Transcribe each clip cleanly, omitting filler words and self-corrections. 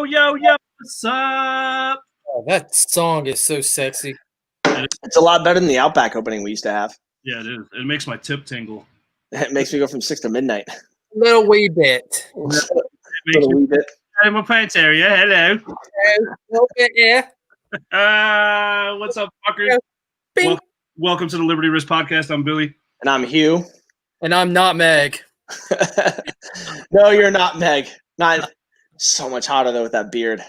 yo, what's up? Oh, that song is so sexy. It's a lot better than the Outback opening we used to have. Yeah, it is. It makes my tip tingle. It makes me go from 6 to midnight. Little wee bit. It makes Little wee bit. I'm a pint area. Hello. Little bit, yeah. What's up, fuckers? Bing. Welcome to the Liberty Risk Podcast. I'm Billy. And I'm Hugh. And I'm not Meg. No, you're not Meg. Not so much hotter though with that beard.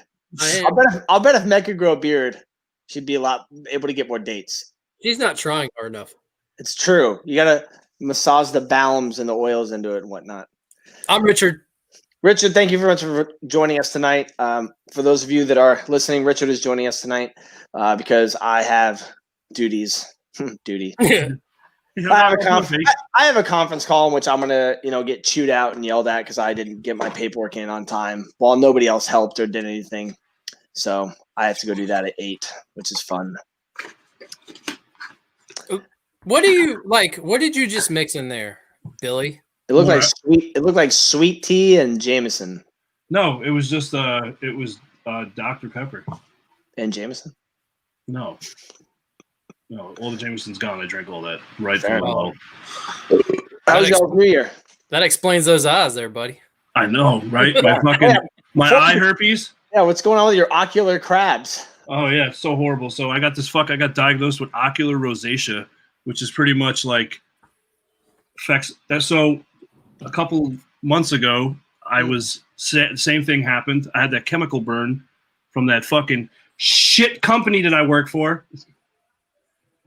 I'll bet if Meg could grow a beard, she'd be able to get more dates. She's not trying hard enough. It's true. You gotta massage the balms and the oils into it and whatnot. I'm Richard. Richard, thank you very much for joining us tonight. For those of you that are listening, Richard is joining us tonight because I have duties. Duty. I have a conference call in which I'm gonna, get chewed out and yelled at because I didn't get my paperwork in on time, while nobody else helped or did anything. So I have to go do that at 8, which is fun. What do you like? What did you just mix in there, Billy? It looked like sweet. It looked like sweet tea and Jameson. No, it was just Dr. Pepper And Jameson. No, all the Jameson's gone. I drank all that right from the bottle. How was y'all's New Year? That explains those eyes there, buddy. I know, right? My eye herpes. Yeah, what's going on with your ocular crabs? Oh yeah, so horrible. So I got diagnosed with ocular rosacea, which is pretty much like affects that. So a couple months ago, same thing happened. I had that chemical burn from that fucking shit company that I work for.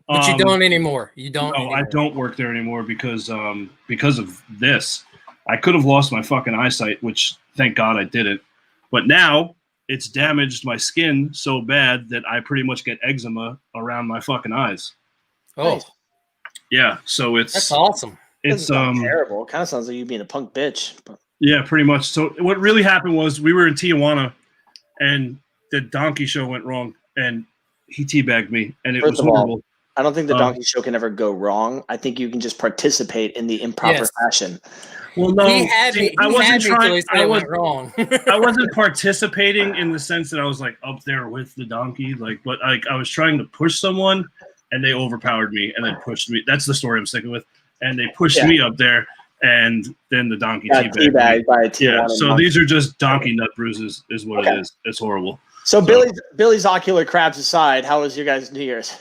But you don't anymore. You don't. No, I don't work there anymore because of this. I could have lost my fucking eyesight, which thank God I didn't. But now it's damaged my skin so bad that I pretty much get eczema around my fucking eyes. Oh, nice. Yeah. So that's awesome. It's terrible. It kind of sounds like you being a punk bitch. But. Yeah, pretty much. So what really happened was we were in Tijuana, and the donkey show went wrong, and he teababagged me, and it was horrible. I don't think the donkey show can ever go wrong. I think you can just participate in the improper fashion. Well, no, I wasn't trying. I was wrong. I wasn't participating in the sense that I was like up there with the donkey, but I was trying to push someone, and they overpowered me and then pushed me. That's the story I'm sticking with. And they pushed me up there, and then the donkey teabagged by a Tijuana. Yeah, so these are just donkey nut bruises, is what it is. It's horrible. So Billy's ocular crabs aside, how was your guys' New Year's?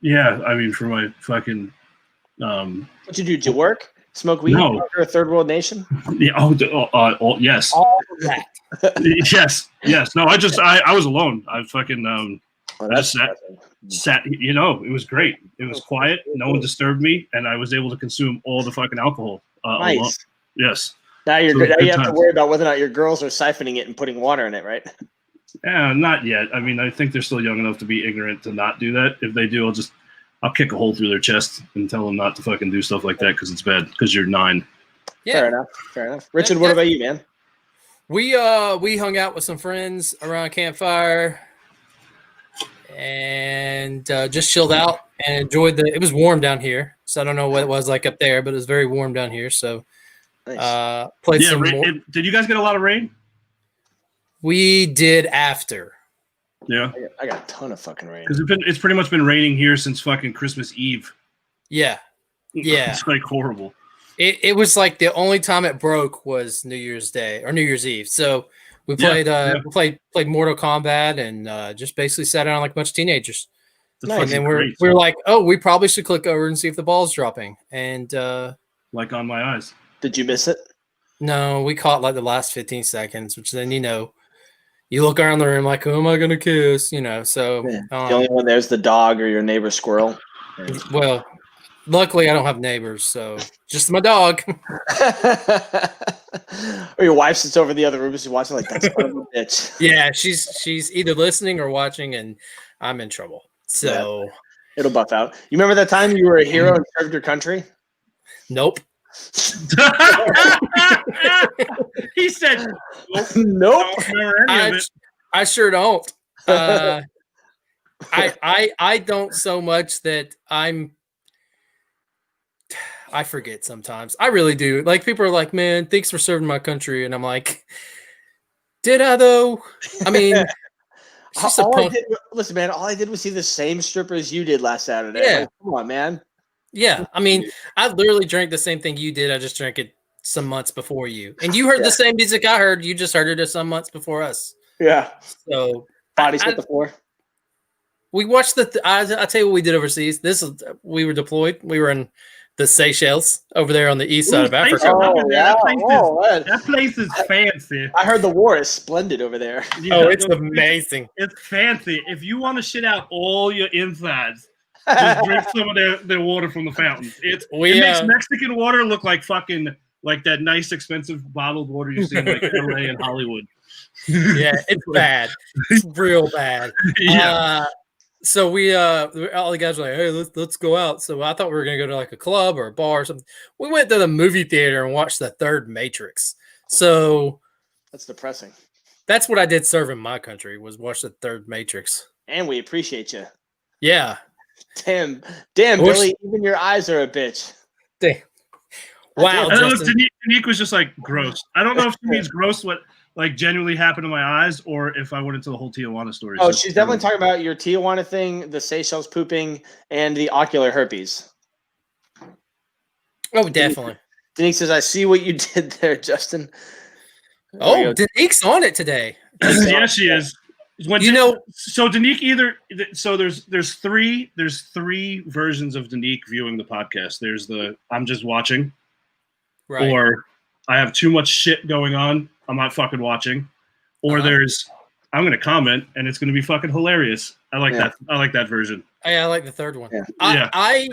Yeah, I mean, for my fucking what'd you do? Did you work? Smoke weed? No. You're a third world nation? Yeah. Yes. All of that. Yes. No, I was alone. I fucking I just sat. It was great. It was quiet. No one disturbed me, and I was able to consume all the fucking alcohol. Nice. Alone. Yes. Now you have to worry about whether or not your girls are siphoning it and putting water in it, right? Yeah, not yet. I mean, I think they're still young enough to be ignorant to not do that. If they do, I'll kick a hole through their chest and tell them not to fucking do stuff like that because it's bad. Because you're 9. Yeah. Fair enough. Richard, what about you, man? We hung out with some friends around a campfire and just chilled out and enjoyed it was warm down here, so I don't know what it was like up there, but it was very warm down here. So played some more. Did you guys get a lot of rain? We did after. Yeah, I got a ton of fucking rain. Because it's pretty much been raining here since fucking Christmas Eve. Yeah. It's like horrible. It was like the only time it broke was New Year's Day or New Year's Eve. So we played played Mortal Kombat and just basically sat down like a bunch of teenagers. Nice. And then we're like, oh, we probably should click over and see if the ball's dropping. And like on my eyes. Did you miss it? No, we caught like the last 15 seconds, which then you look around the room like, who am I going to kiss? So the only one there's the dog or your neighbor's squirrel. Well, luckily I don't have neighbors, so just my dog. Or your wife sits over the other room and she's watching like that's a bitch. Yeah, she's either listening or watching, and I'm in trouble. So it'll buff out. You remember that time you were a hero and served your country? Nope. He said, "Nope." I sure don't. I don't so much that I'm I forget sometimes. I really do. Like people are like, "Man, thanks for serving my country," and I'm like, "Did I though?" I mean, it's just a punk. Listen, man, all I did was see the same strippers you did last Saturday. Yeah. Like, come on, man. Yeah, I mean, I literally drank the same thing you did. I just drank it some months before you, and you heard the same music I heard. You just heard it some months before us. Yeah. So Bodies hit the floor. We watched I tell you what we did overseas. We were deployed. We were in the Seychelles over there on the east side of Africa. That place is fancy. I heard the war is splendid over there. Yeah, oh, it's amazing. It's fancy. If you want to shit out all your insides, just drink some of their water from the fountains. It makes Mexican water look like fucking like that nice expensive bottled water you see in like LA and Hollywood. Yeah, it's bad. It's real bad. Yeah. So all the guys were like, "Hey, let's go out." So I thought we were gonna go to like a club or a bar or something. We went to the movie theater and watched the third Matrix. So that's depressing. That's what I did serving my country, was watch the third Matrix. And we appreciate you. Yeah. Damn, Billy, even your eyes are a bitch. Damn. Wow. Danique was just like gross. I don't know if she means gross what like genuinely happened to my eyes, or if I went into the whole Tijuana story. Oh, she's definitely talking about your Tijuana thing, the Seychelles pooping, and the ocular herpes. Oh, definitely. Danique says, "I see what you did there, Justin." Oh, Danique's on it today. Yeah, she is. So Danique there's three versions of Danique viewing the podcast. There's the I'm just watching, right, or I have too much shit going on, I'm not fucking watching, or there's I'm gonna comment and it's gonna be fucking hilarious. I like that. I like that version. I like the third one. Yeah. I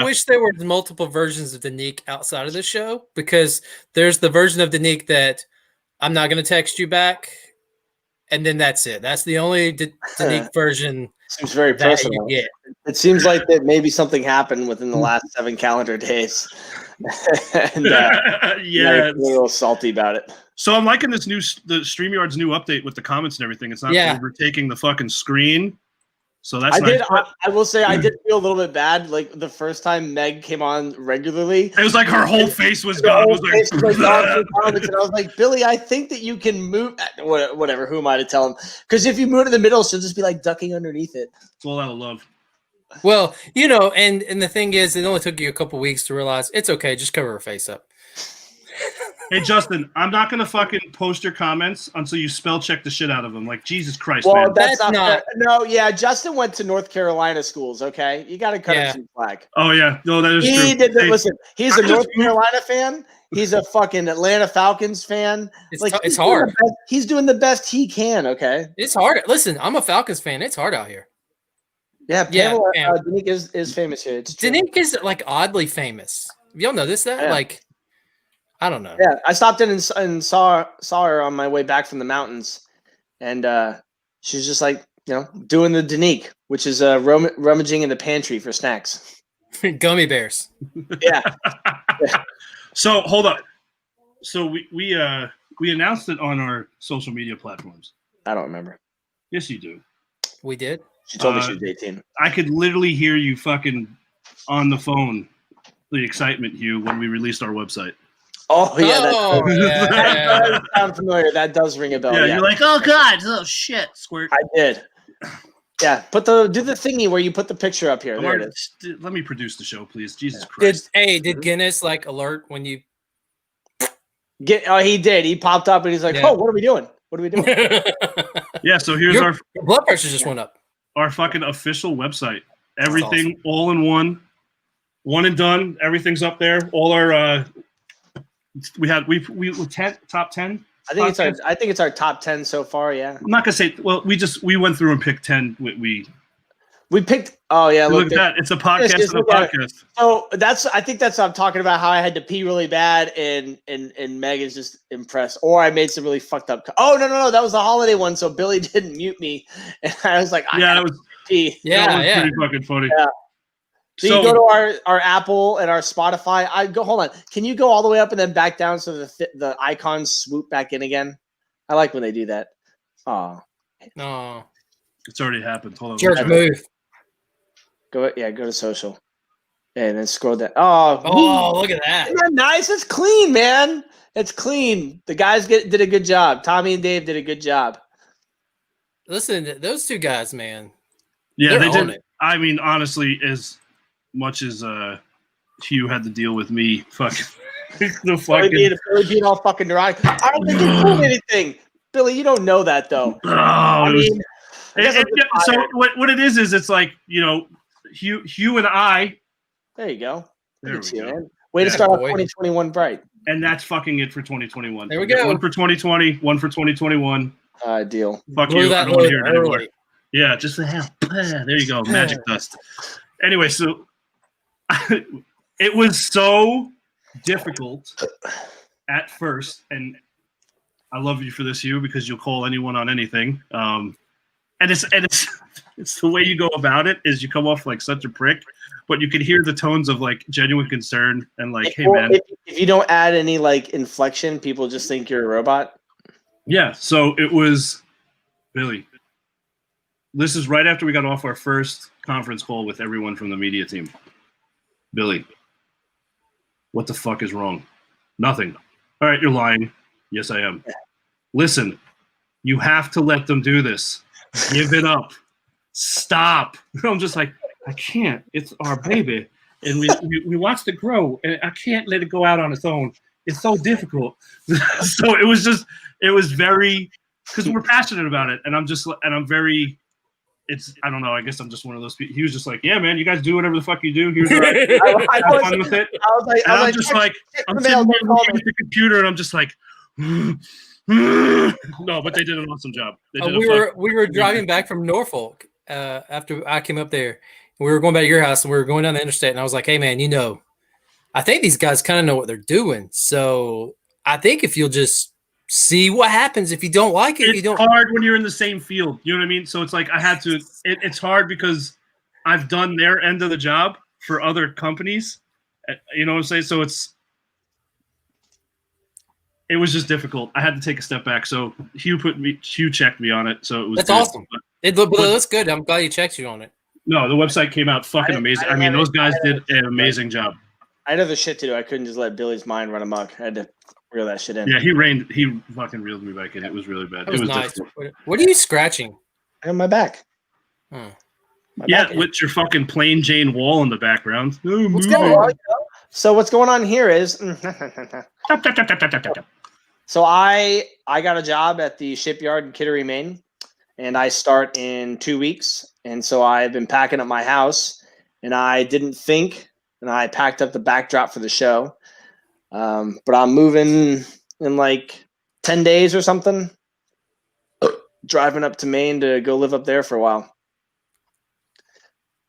wish there were multiple versions of Danique outside of the show, because there's the version of Danique that I'm not gonna text you back. And then that's it. That's the only Danique version. Seems very personal. It seems like that maybe something happened within the last 7 calendar days. And a little salty about it. So I'm liking the StreamYard's new update with the comments and everything. It's not overtaking the fucking screen. So that's I will say I did feel a little bit bad. Like the first time Meg came on regularly, it was like her whole face was gone. It was like, and I was like, Billy, I think that you can move. Whatever. Who am I to tell him? Because if you move to the middle, she'll just be like ducking underneath it. It's all out of love. Well, and the thing is, it only took you a couple weeks to realize it's okay. Just cover her face up. Hey, Justin, I'm not going to fucking post your comments until you spell check the shit out of them. Like, Jesus Christ, well, man. That's not no, yeah, Justin went to North Carolina schools, okay? You got to cut him some slack. Oh, yeah. No, that is true. Listen, he's a North Carolina fan. He's a fucking Atlanta Falcons fan. It's hard. He's doing the best he can, okay? It's hard. Listen, I'm a Falcons fan. It's hard out here. Yeah, Danique is famous here. Danique is like oddly famous. Y'all notice that? Yeah. Like, I don't know. Yeah, I stopped in and saw her on my way back from the mountains, and she's just like doing the Danique, which is rummaging in the pantry for snacks. Gummy bears. Yeah. So hold up. So we announced it on our social media platforms. I don't remember. Yes, you do. We did. She told me she was 18. I could literally hear you fucking on the phone, the excitement, Hugh, when we released our website. Oh yeah, that does sound familiar. That does ring a bell. Yeah, you're like, oh god, oh shit, squirt. I did. Yeah, do the thingy where you put the picture up here. There it is. Let me produce the show, please. Jesus Christ. Did Guinness alert when you he did. He popped up and he's like, oh, what are we doing? What are we doing? Yeah, so here's our blood pressure just went up. Our fucking official website. Everything all in one and done. Everything's up there. All our we top 10. I think it's our top 10 so far. Yeah. I'm not gonna say. Well, we went through and picked 10. We picked. Oh yeah, look at that. It's a podcast. It's a podcast. So I think that's what I'm talking about. How I had to pee really bad, and Meg is just impressed. Or I made some really fucked up. Oh no, that was the holiday one. So Billy didn't mute me, and I was like, that was pee. Yeah, that was pretty fucking funny. Yeah. So you go to our Apple and our Spotify. Hold on. Can you go all the way up and then back down so the icons swoop back in again? I like when they do that. Oh. No. It's already happened. Hold on. George, move. Go to social. And then scroll that. Oh, look at that. isn't that nice? It's clean, man. It's clean. The guys did a good job. Tommy and Dave did a good job. Listen, those two guys, man. Yeah, they on did. it. I mean, honestly, as much as Hugh had to deal with me, fucking the fucking Billy being all fucking neurotic. I don't think he's doing anything. Billy, you don't know that though. So what it is it's like, Hugh and I. There you go. There we go. Man. Way to start off 2021 bright. And that's fucking it for 2021. There we go. One for 2020, one for 2021. Deal. Fuck you. I don't want to hear it anymore. Yeah, just the hell. There you go. Magic dust. Anyway, so it was so difficult at first, and I love you for this, Hugh, because you'll call anyone on anything. And it's the way you go about it is you come off like such a prick, but you can hear the tones of like genuine concern and like, hey man. If you don't add any like inflection, people just think you're a robot. Yeah. So it was Billy. This is right after we got off our first conference call with everyone from the media team. Billy, what the fuck is wrong? Nothing. All right, you're lying. Yes, I am. Listen, you have to let them do this. Give it up. Stop. I'm just like, I can't. It's our baby. And we watched it grow, and I can't let it go out on its own. It's so difficult. So it was very, because we're passionate about it, and I'm very, I don't know, I guess I'm just one of those people. He was just like, yeah, man, you guys do whatever the fuck you do. Here's what I have fun with it. I'm just like, I'm sitting there looking at the computer, and I'm just like, no, but they did an awesome job. We were driving back from Norfolk after I came up there. We were going back to your house, and we were going down the interstate, and I was like, hey, man, I think these guys kind of know what they're doing. So I think if you'll just see what happens if you don't like it. It's hard when you're in the same field. You know what I mean? So it's like I had to – it's hard because I've done their end of the job for other companies. You know what I'm saying? So it was just difficult. I had to take a step back. So Hugh checked me on it. So it was That's good. awesome. But it looks good. I'm glad he checked you on it. No, the website came out fucking amazing. I mean, those guys did an amazing job. I had other shit to do. I couldn't just let Billy's mind run amok. I had to reel that shit in. Yeah, he fucking reeled me back in. It was really bad. It was nice. Difficult. What are you scratching? On my back. With your fucking plain Jane wall in the background. What's going on? So what's going on here is so I got a job at the shipyard in Kittery, Maine, and I start in 2 weeks. And so I've been packing up my house, and I didn't think, and I packed up the backdrop for the show. But I'm moving in like 10 days or something, driving up to Maine to go live up there for a while.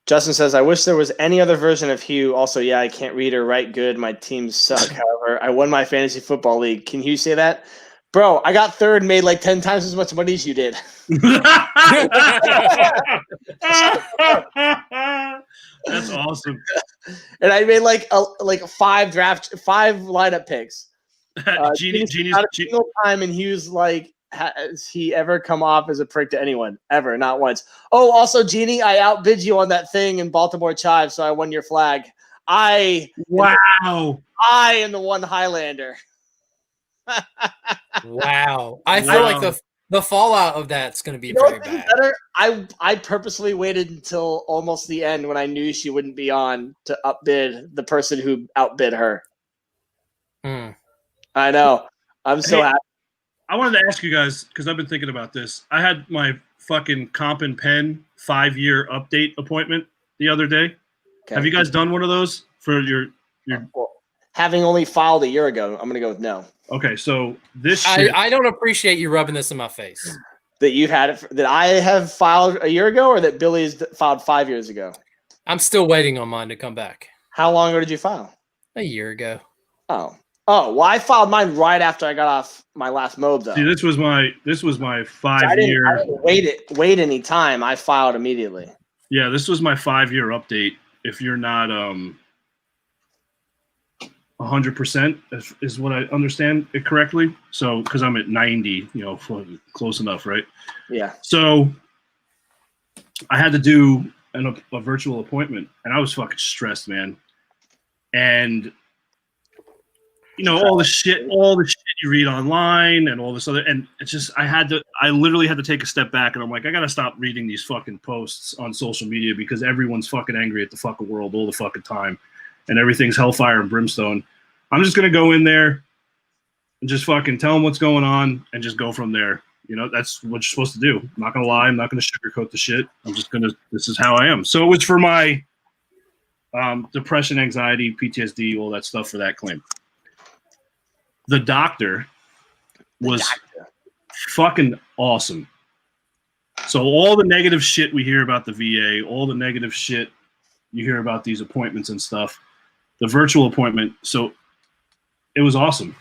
Justin says, I wish there was any other version of Hugh. Also, yeah, I can't read or write good. My teams suck. However, I won my fantasy football league. Can Hugh say that? Bro, I got third and made like 10 times as much money as you did. That's awesome. And I made like five lineup picks. Genie's not a single time, and Hugh's like, has he ever come off as a prick to anyone? Ever, not once. Oh, also, Genie, I outbid you on that thing in Baltimore Chive, so I won your flag. I am the one Highlander. Wow. I feel like the fallout of that's going to be very bad. Better? I purposely waited until almost the end when I knew she wouldn't be on to upbid the person who outbid her. I know. I'm so happy. I wanted to ask you guys, because I've been thinking about this. I had my fucking Comp and Pen 5-year update appointment the other day. Okay. Have you guys done one of those for your Well, having only filed a year ago, I'm going to go with no. Okay, so this I don't appreciate you rubbing this in my face. That you had it that I have filed a year ago, or that Billy's filed 5 years ago? I'm still waiting on mine to come back. How long ago did you file? A year ago. Oh, well, I filed mine right after I got off my last mob, though. See, this was my 5-year. I didn't wait any time. I filed immediately. Yeah, this was my 5-year update. If you're not 100% is what I understand it correctly. So, because I'm at 90, close enough, right? Yeah. So, I had to do a virtual appointment, and I was fucking stressed, man. and all the shit you read online and all this other, and it's just I literally had to take a step back, and I'm like, I gotta stop reading these fucking posts on social media because everyone's fucking angry at the fucking world all the fucking time, and everything's hellfire and brimstone. I'm just gonna go in there and just fucking tell them what's going on and just go from there. That's what you're supposed to do. I'm not gonna lie. I'm not gonna sugarcoat the shit. This is how I am. So it's for my depression, anxiety, PTSD, all that stuff for that claim. The doctor was fucking awesome. So all the negative shit we hear about the VA, all the negative shit you hear about these appointments and stuff, the virtual appointment, so it was awesome.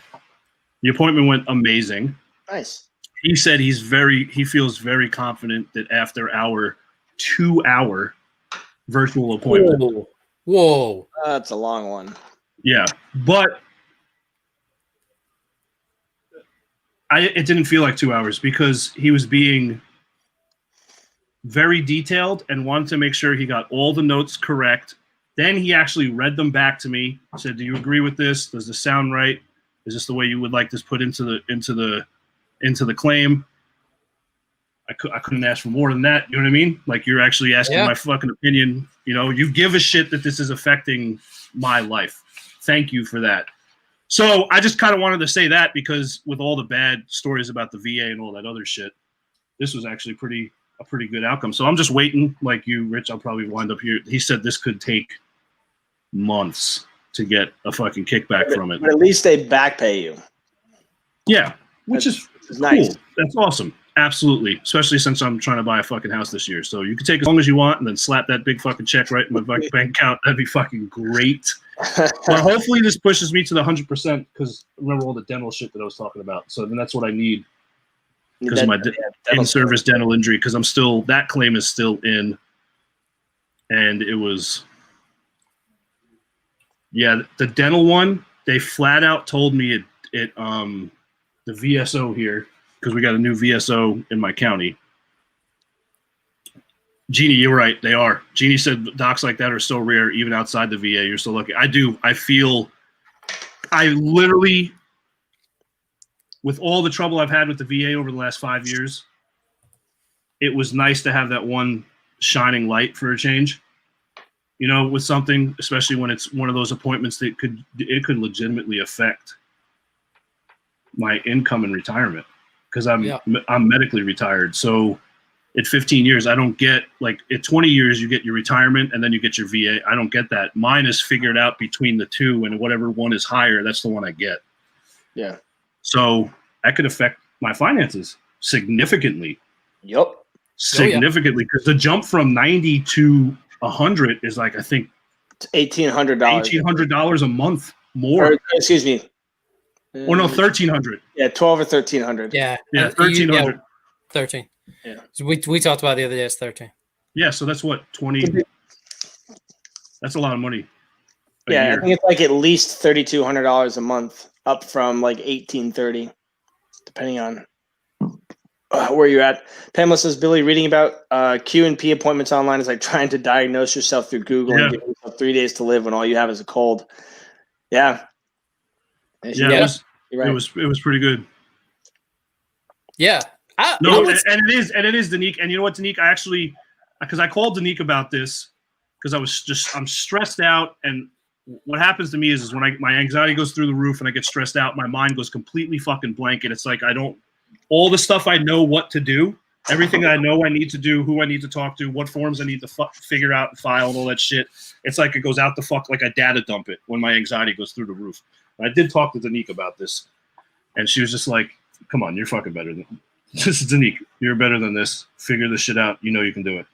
The appointment went amazing. Nice. He said he feels very confident that after our 2-hour virtual appointment. Whoa. That's a long one. Yeah, but it didn't feel like 2 hours because he was being very detailed and wanted to make sure he got all the notes correct. Then he actually read them back to me. Said, "Do you agree with this? Does this sound right? Is this the way you would like this put into the claim?" I couldn't ask for more than that. You know what I mean? Like, you're actually asking my fucking opinion. You give a shit that this is affecting my life. Thank you for that. So I just kind of wanted to say that because with all the bad stories about the VA and all that other shit, this was actually a pretty good outcome. So I'm just waiting, like you, Rich. I'll probably wind up here. He said this could take months to get a fucking kickback from it. But at least they back pay you. Yeah, which is nice. Cool. That's awesome. Absolutely. Especially since I'm trying to buy a fucking house this year. So you can take as long as you want and then slap that big fucking check right in my bank account. That'd be fucking great. But hopefully this pushes me to the 100% because remember all the dental shit that I was talking about. So then that's what I need because of my in-service dental injury because that claim is still in. And it was, the dental one, they flat out told me the VSO here, because we got a new VSO in my county. Jeannie, you're right. They are. Jeannie said docs like that are so rare, even outside the VA. You're so lucky. I do. I literally, with all the trouble I've had with the VA over the last 5 years, it was nice to have that one shining light for a change. With something, especially when it's one of those appointments that could legitimately affect my income and retirement. Because I'm medically retired. So at 15 years, I don't get, like, at 20 years, you get your retirement and then you get your VA. I don't get that. Mine is figured out between the two, and whatever one is higher, that's the one I get. Yeah. So that could affect my finances significantly. Yep. Significantly. Because the jump from 90 to 100 is like, I think, $1,800. $1,800 a month more. Or, excuse me. Or no, 1,300. Yeah, 12 or 1,300. Yeah. 1,300. 13. Yeah. So we talked about the other day. It's 13. Yeah, so that's what 20. That's a lot of money. Yeah, I think it's like at least $3,200 a month, up from like $1,830, depending on where you're at. Pamela says, Billy, reading about Q&P appointments online is like trying to diagnose yourself through Google and give yourself 3 days to live when all you have is a cold. Yeah. It was pretty good. Yeah. And it is Danique. And you know what, Danique? I actually, because I called Danique about this because I'm stressed out. And what happens to me is when my anxiety goes through the roof and I get stressed out, my mind goes completely fucking blank. And it's like all the stuff I know what to do, everything I know I need to do, who I need to talk to, what forms I need to figure out and file and all that shit. It's like it goes out the fuck, like I data dump it when my anxiety goes through the roof. I did talk to Danique about this, and she was just like, come on, you're fucking better than this is Danique. You're better than this. Figure this shit out. You know you can do it.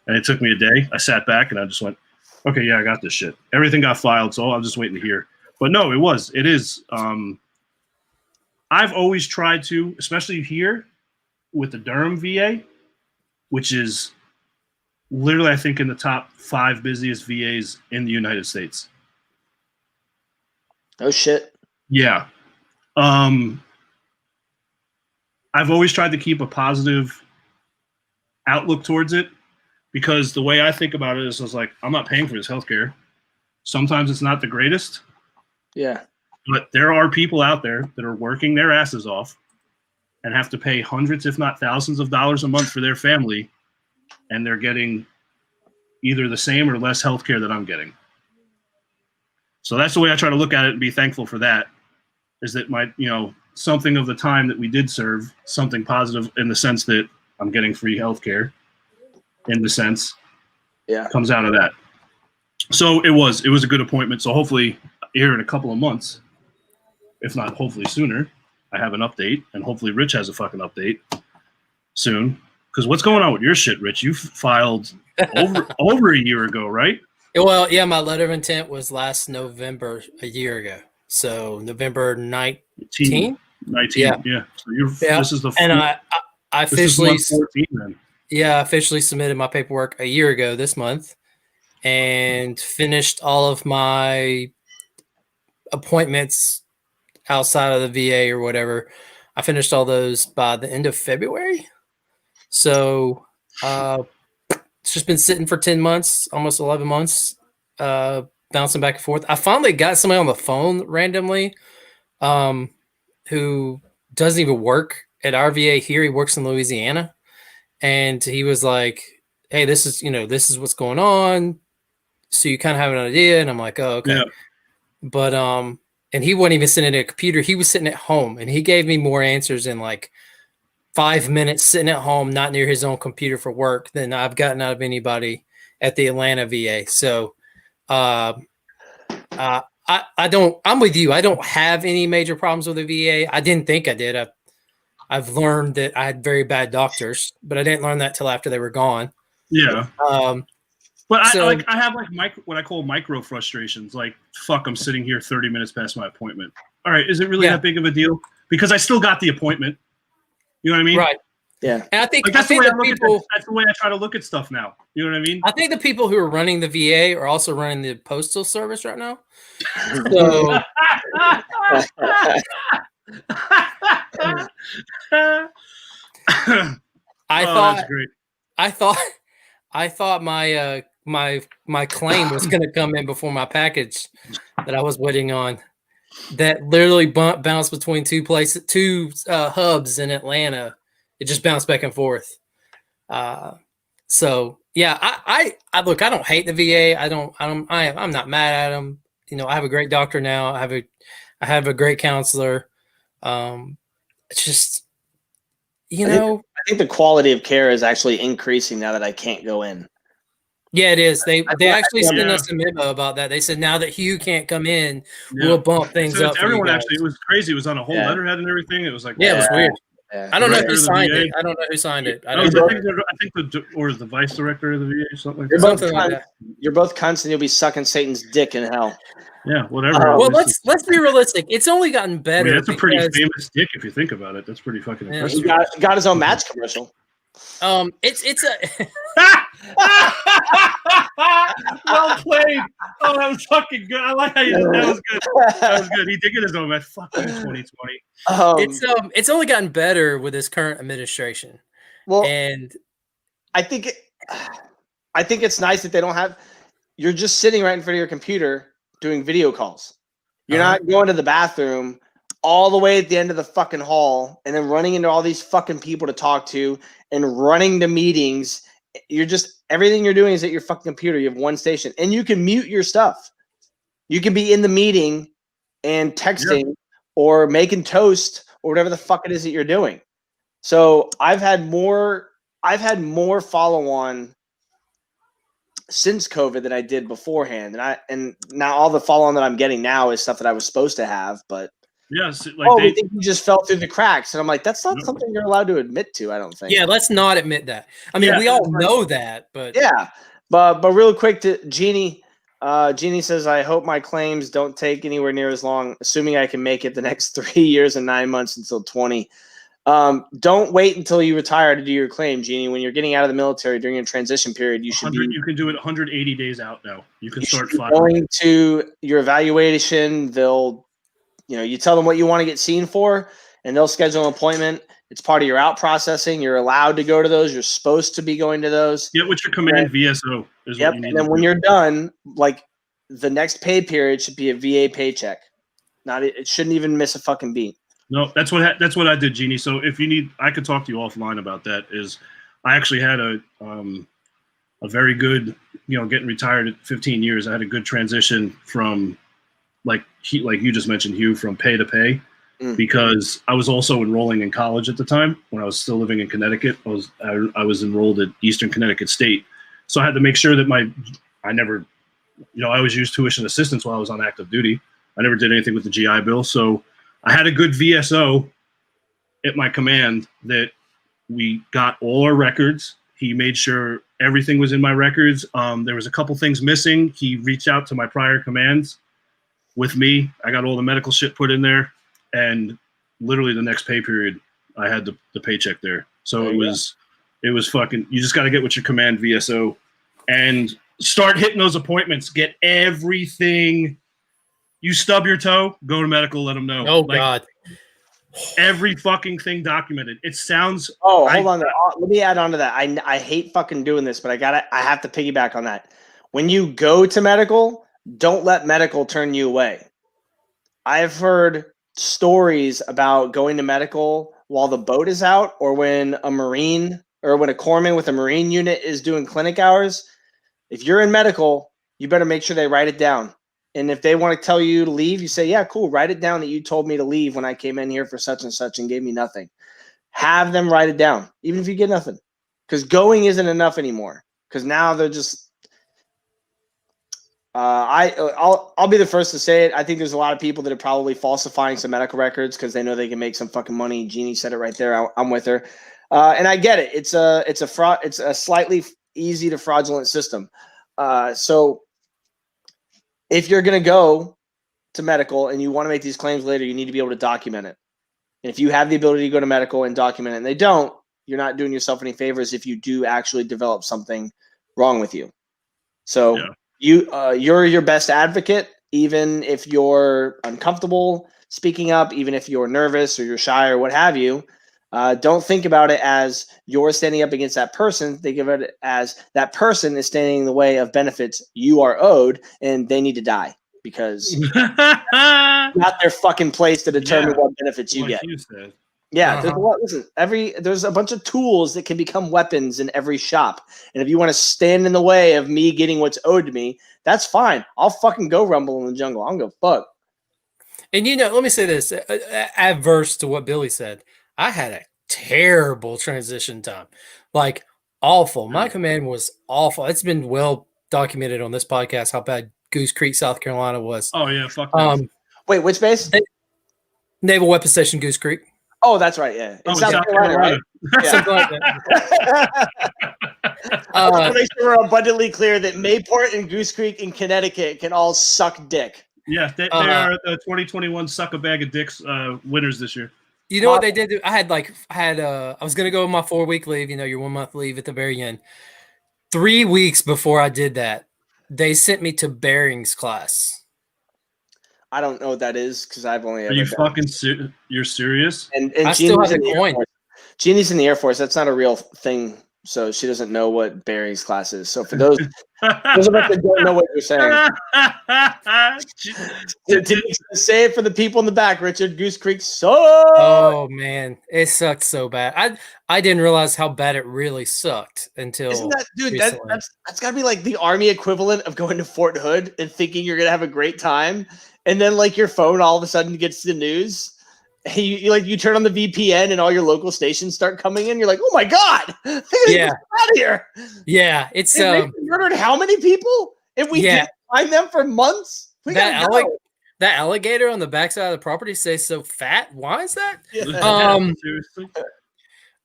And it took me a day. I sat back and I just went, okay, yeah, I got this shit. Everything got filed, so I'm just waiting to hear. But no, it is. I've always tried to, especially here with the Durham VA, which is literally, I think, in the top 5 busiest VAs in the United States. Oh, shit. Yeah. I've always tried to keep a positive outlook towards it because the way I think about it is I was like, I'm not paying for this healthcare. Sometimes it's not the greatest. Yeah. But there are people out there that are working their asses off and have to pay hundreds, if not thousands of dollars a month for their family, and they're getting either the same or less health care that I'm getting. So that's the way I try to look at it and be thankful for that, is that my, something of the time that we did serve, something positive in the sense that I'm getting free health care, in the sense, comes out of that. So it was a good appointment. So hopefully here in a couple of months, if not hopefully sooner, I have an update, and hopefully Rich has a fucking update soon. Because what's going on with your shit, Rich? You filed over a year ago, right? Well, yeah, my letter of intent was last November, a year ago. So November 19th? 19, yeah. So this is the and I officially, this is month 14 then. Yeah, I officially submitted my paperwork a year ago this month, and finished all of my appointments outside of the VA or whatever. I finished all those by the end of February. So it's just been sitting for 10 months, almost 11 months, bouncing back and forth. I finally got somebody on the phone randomly who doesn't even work at our VA here. He works in Louisiana. And he was like, hey, this is what's going on. So you kind of have an idea. And I'm like, oh, okay. Yeah. But, and he wasn't even sitting at a computer. He was sitting at home, and he gave me more answers in like 5 minutes sitting at home, not near his own computer for work, than I've gotten out of anybody at the Atlanta VA. So, I'm with you. I don't have any major problems with the VA. I didn't think I did. I've learned that I had very bad doctors, but I didn't learn that till after they were gone. Yeah. But I have what I call micro frustrations. Like, fuck, I'm sitting here 30 minutes past my appointment. All right, is it really that big of a deal? Because I still got the appointment. You know what I mean? Right. Yeah. And I think that's the way I try to look at stuff now. You know what I mean? I think the people who are running the VA are also running the postal service right now. So I thought my claim was going to come in before my package that I was waiting on. That literally bounced between two hubs in Atlanta. It just bounced back and forth. So yeah, I look. I don't hate the VA. I'm not mad at them. I have a great doctor now. I have a great counselor. It's just, I think the quality of care is actually increasing now that I can't go in. Yeah, it is. They actually sent us a memo about that. They said now that Hugh can't come in, we'll bump things up. Everyone actually, it was crazy. It was on a whole letterhead and everything. It was like, it was weird. Yeah. I don't know who signed it. I don't know who signed it. I think the vice director of the VA or something like that. You're both cunts, and you'll be sucking Satan's dick in hell. Yeah, whatever. Well, let's be realistic. It's only gotten better. That's a pretty famous dick if you think about it. That's pretty fucking impressive. He got his own match commercial. It's a well played. Oh, that was fucking good. I like how you did that. Was good. That was good. He did get his own match. Fuck you, 2020. It's only gotten better with this current administration. Well, and I think it's nice that they don't have. You're just sitting right in front of your computer doing video calls. You're not going to the bathroom all the way at the end of the fucking hall and then running into all these fucking people to talk to and running to meetings. You're just, everything you're doing is at your fucking computer. You have one station, and you can mute your stuff. You can be in the meeting and texting or making toast or whatever the fuck it is that you're doing. So I've had more follow on since COVID than I did beforehand. And now all the follow on that I'm getting now is stuff that I was supposed to have, but yes, I think you just fell through the cracks. And I'm like, that's not something you're allowed to admit to, I don't think. Yeah, let's not admit that. I mean, we all know that, but but real quick to Jeannie. Jeannie says, I hope my claims don't take anywhere near as long, assuming I can make it the next 3 years and 9 months until 20. Don't wait until you retire to do your claim, Jeannie. When you're getting out of the military during a transition period, you should You can do it 180 days out now. You can start going to your evaluation. They'll, you tell them what you want to get seen for, and they'll schedule an appointment. It's part of your out processing. You're allowed to go to those. You're supposed to be going to those. Get with your command VSO. And then when you're done, like the next pay period should be a VA paycheck. It shouldn't even miss a fucking beat. No, that's what I did, Jeannie. So if you need, I could talk to you offline about that. I actually had a very good, getting retired at 15 years. I had a good transition from like you just mentioned, Hugh, from pay to pay, because I was also enrolling in college at the time when I was still living in Connecticut. I was enrolled at Eastern Connecticut State, so I had to make sure that I never, I always used tuition assistance while I was on active duty. I never did anything with the GI Bill, so I had a good VSO at my command that we got all our records. He made sure everything was in my records. There was a couple things missing. He reached out to my prior commands with me. I got all the medical shit put in there, and literally the next pay period, I had the paycheck there. So it was fucking. You just got to get with your command VSO and start hitting those appointments. Get everything. You stub your toe, go to medical, let them know. Oh, God. Every fucking thing documented. It sounds. Hold on. Let me add on to that. I hate fucking doing this, but I have to piggyback on that. When you go to medical, don't let medical turn you away. I've heard stories about going to medical while the boat is out, or when a Marine or when a corpsman with a Marine unit is doing clinic hours. If you're in medical, you better make sure they write it down. And if they want to tell you to leave, you say, yeah, cool. Write it down that you told me to leave when I came in here for such and such and gave me nothing. Have them write it down, even if you get nothing. Because going isn't enough anymore. Because now they're just I'll be the first to say it. I think there's a lot of people that are probably falsifying some medical records because they know they can make some fucking money. Jeannie said it right there. I'm with her. And I get it. It's a fraud. It's a slightly easy to fraudulent system. So if you're going to go to medical and you want to make these claims later, you need to be able to document it. And if you have the ability to go to medical and document it and they don't, you're not doing yourself any favors if you do actually develop something wrong with you. So you're your best advocate, even if you're uncomfortable speaking up, even if you're nervous or you're shy or what have you. Don't think about it as you're standing up against that person. Think of it as that person is standing in the way of benefits you are owed, and they need to die because not their fucking place to determine what benefits you get. You said. Yeah, there's a lot. Listen, there's a bunch of tools that can become weapons in every shop, and if you want to stand in the way of me getting what's owed to me, that's fine. I'll fucking go rumble in the jungle. I don't give a fuck. And let me say this, adverse to what Billy said. I had a terrible transition time, like awful. My command was awful. It's been well documented on this podcast how bad Goose Creek, South Carolina was. Oh yeah, fuck that. Wait, which base? Naval Weapons Station, Goose Creek. Oh, that's right. Yeah, in South Carolina, right? Yeah. Something like that. I want to make sure we're abundantly clear that Mayport and Goose Creek in Connecticut can all suck dick. Yeah, they are the 2021 Suck a Bag of Dicks winners this year. You know what they did? I was going to go on my 4-week leave, your 1 month leave at the very end. 3 weeks before I did that, they sent me to bearings class. I don't know what that is because I've only ever. Are you fucking you're serious? And I still have the coin. Jeannie's in the Air Force. That's not a real thing, so she doesn't know what bearings class is. So for those of us that don't know what you're saying, say it for the people in the back. Richard, Goose Creek sucked. Oh man, it sucked so bad. I didn't realize how bad it really sucked until. Isn't that, dude? That's got to be like the Army equivalent of going to Fort Hood and thinking you're gonna have a great time, and then like your phone all of a sudden gets the news. You turn on the VPN and all your local stations start coming in. You're like, oh my god, get out of here. Yeah, it's murdered how many people? And we can't find them for months. That alligator on the backside of the property stays so fat. Why is that? Seriously.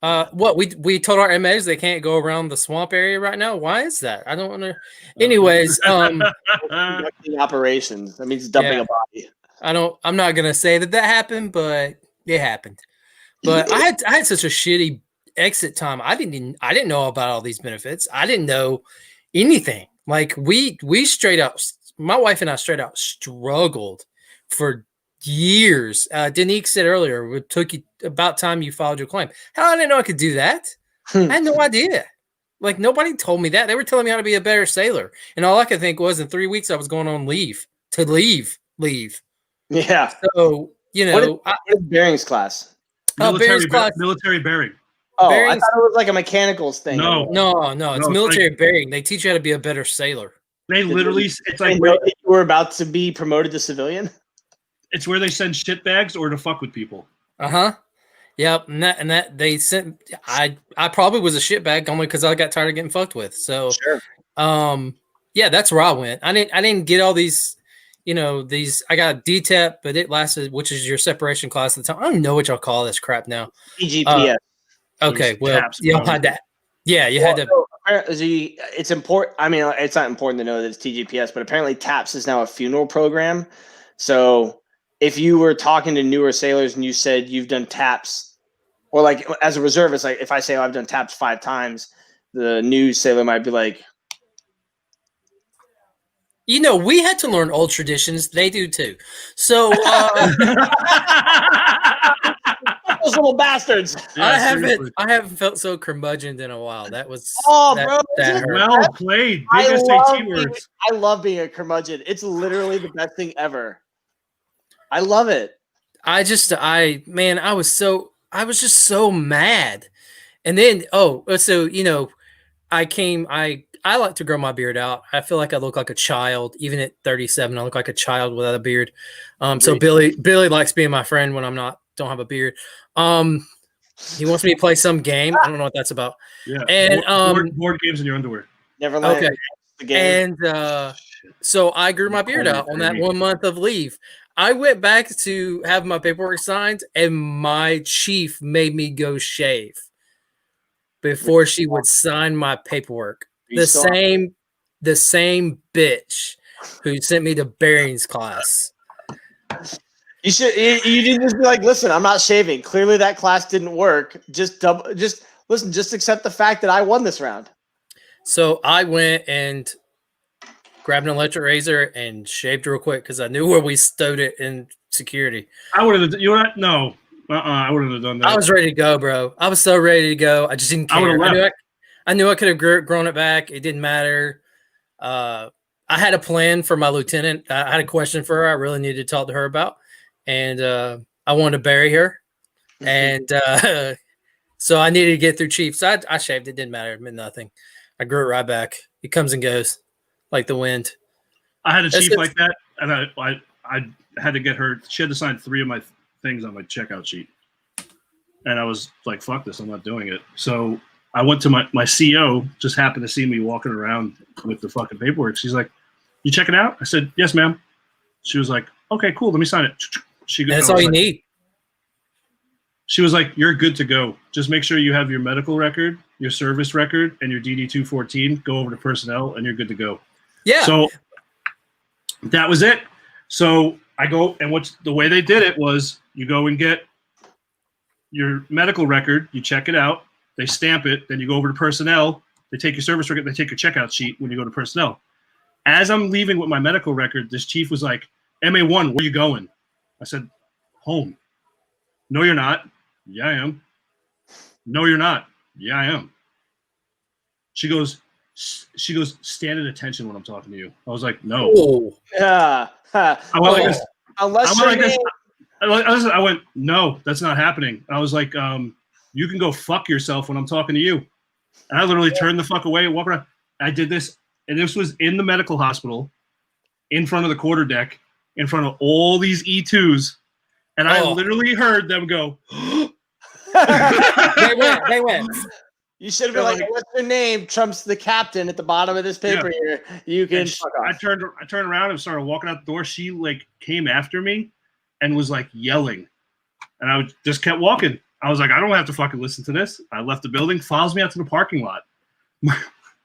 What we told our MAs they can't go around the swamp area right now. Why is that? I don't know. Anyways, operations. That means dumping a body. I'm not gonna say that happened, but it happened. But I had such a shitty exit time. I didn't know about all these benefits. I didn't know anything. Like we straight up, my wife and I straight out struggled for years. Danique said earlier, it took you about time you filed your claim. Hell, I didn't know I could do that. I had no idea. Like nobody told me that. They were telling me how to be a better sailor, and all I could think was in 3 weeks I was going on leave. Yeah. So What is bearings class? bearings class. Military bearing. Oh, bearings, I thought it was like a mechanicals thing. No. No, it's No, military bearing. They teach you how to be a better sailor. They literally, it's like you were about to be promoted to civilian. It's where they send shit bags or to fuck with people. Yep, and that they sent. I probably was a shitbag only because I got tired of getting fucked with. So, Sure. Yeah, that's where I went. I didn't get all these, these. I got a DTEP, but it lasted, which is your separation class at the time. I don't know what y'all call this crap now. TGPS. Okay, well, y'all had that. Yeah, you had to. It's important. I mean, it's not important to know that it's TGPS, but apparently TAPS is now a funeral program. So if you were talking to newer sailors and you said you've done TAPS, or like as a reservist, like if I say, I've done TAPS 5 times, the new sailor might be like, we had to learn old traditions. They do too. So those little bastards. Yeah, I haven't felt so curmudgeoned in a while. That was bro. That hurt. Well played. Big SAT words. I love being a curmudgeon. It's literally the best thing ever. I love it. I was just so mad. And then I like to grow my beard out. I feel like I look like a child. Even at 37, I look like a child without a beard. So Billy likes being my friend when don't have a beard. He wants me to play some game. I don't know what that's about. Yeah. And board games in your underwear. Never mind. Okay. The game. And so I grew my beard out on that 1 month of leave. I went back to have my paperwork signed, and my chief made me go shave before she would sign my paperwork. The same bitch who sent me to bearings class. You didn't just be like, listen, I'm not shaving. Clearly that class didn't work. Just accept the fact that I won this round. So I went and grabbed an electric razor and shaved real quick because I knew where we stowed it in security. I would have. I wouldn't have done that. I was ready to go, bro. I was so ready to go. I just didn't care. I knew I could have grown it back. It didn't matter. I had a plan for my lieutenant. I had a question for her. I really needed to talk to her about, and I wanted to bury her. And so I needed to get through chief. So I shaved. It didn't matter. It meant nothing. I grew it right back. It comes and goes like the wind. I had a chief like that, and I had to get her. She had to sign 3 of my things on my checkout sheet, and I was like, "Fuck this! I'm not doing it." So I went to my CO. Just happened to see me walking around with the fucking paperwork. She's like, "You check it out?" I said, "Yes, ma'am." She was like, "Okay, cool. Let me sign it." That's all you need. She was like, "You're good to go. Just make sure you have your medical record, your service record, and your DD 214. Go over to personnel, and you're good to go." Yeah. So that was it. So I go, and the way they did it was you go and get your medical record, you check it out, they stamp it, then you go over to personnel, they take your service record, they take your checkout sheet when you go to personnel. As I'm leaving with my medical record, this chief was like, "MA1, where are you going?" I said, "Home." "No, you're not." "Yeah, I am." "No, you're not." "Yeah, I am." She goes, "Stand at attention when I'm talking to you." I was like, "No." Oh. Yeah. I went like this. Unless I went, "No, that's not happening." I was like, "You can go fuck yourself when I'm talking to you." And I literally turned the fuck away and walked around. I did this, and this was in the medical hospital, in front of the quarterdeck, in front of all these E2s, and I literally heard them go. They went. You should have been like, "What's your name?" Trump's the captain at the bottom of this paper here. You can fuck off. I turned around and started walking out the door. She came after me and was yelling. And I just kept walking. I was like, I don't have to fucking listen to this. I left the building, follows me out to the parking lot.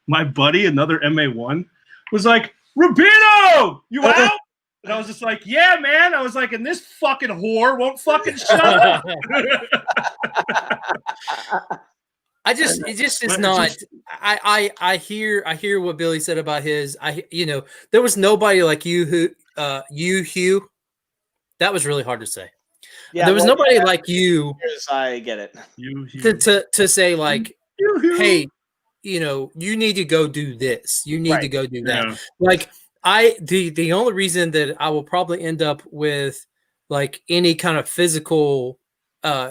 My buddy, another MA1, was like, "Rubino, you out?" And I was just like, "Yeah, man." I was like, "And this fucking whore won't fucking shut up." It just is not. I hear what Billy said about his. There was nobody like you Hugh. That was really hard to say. Yeah, there was nobody like you. I get it. To say like, "Hey, you need to go do this. You need to go do that. Yeah. Like the only reason that I will probably end up with like any kind of physical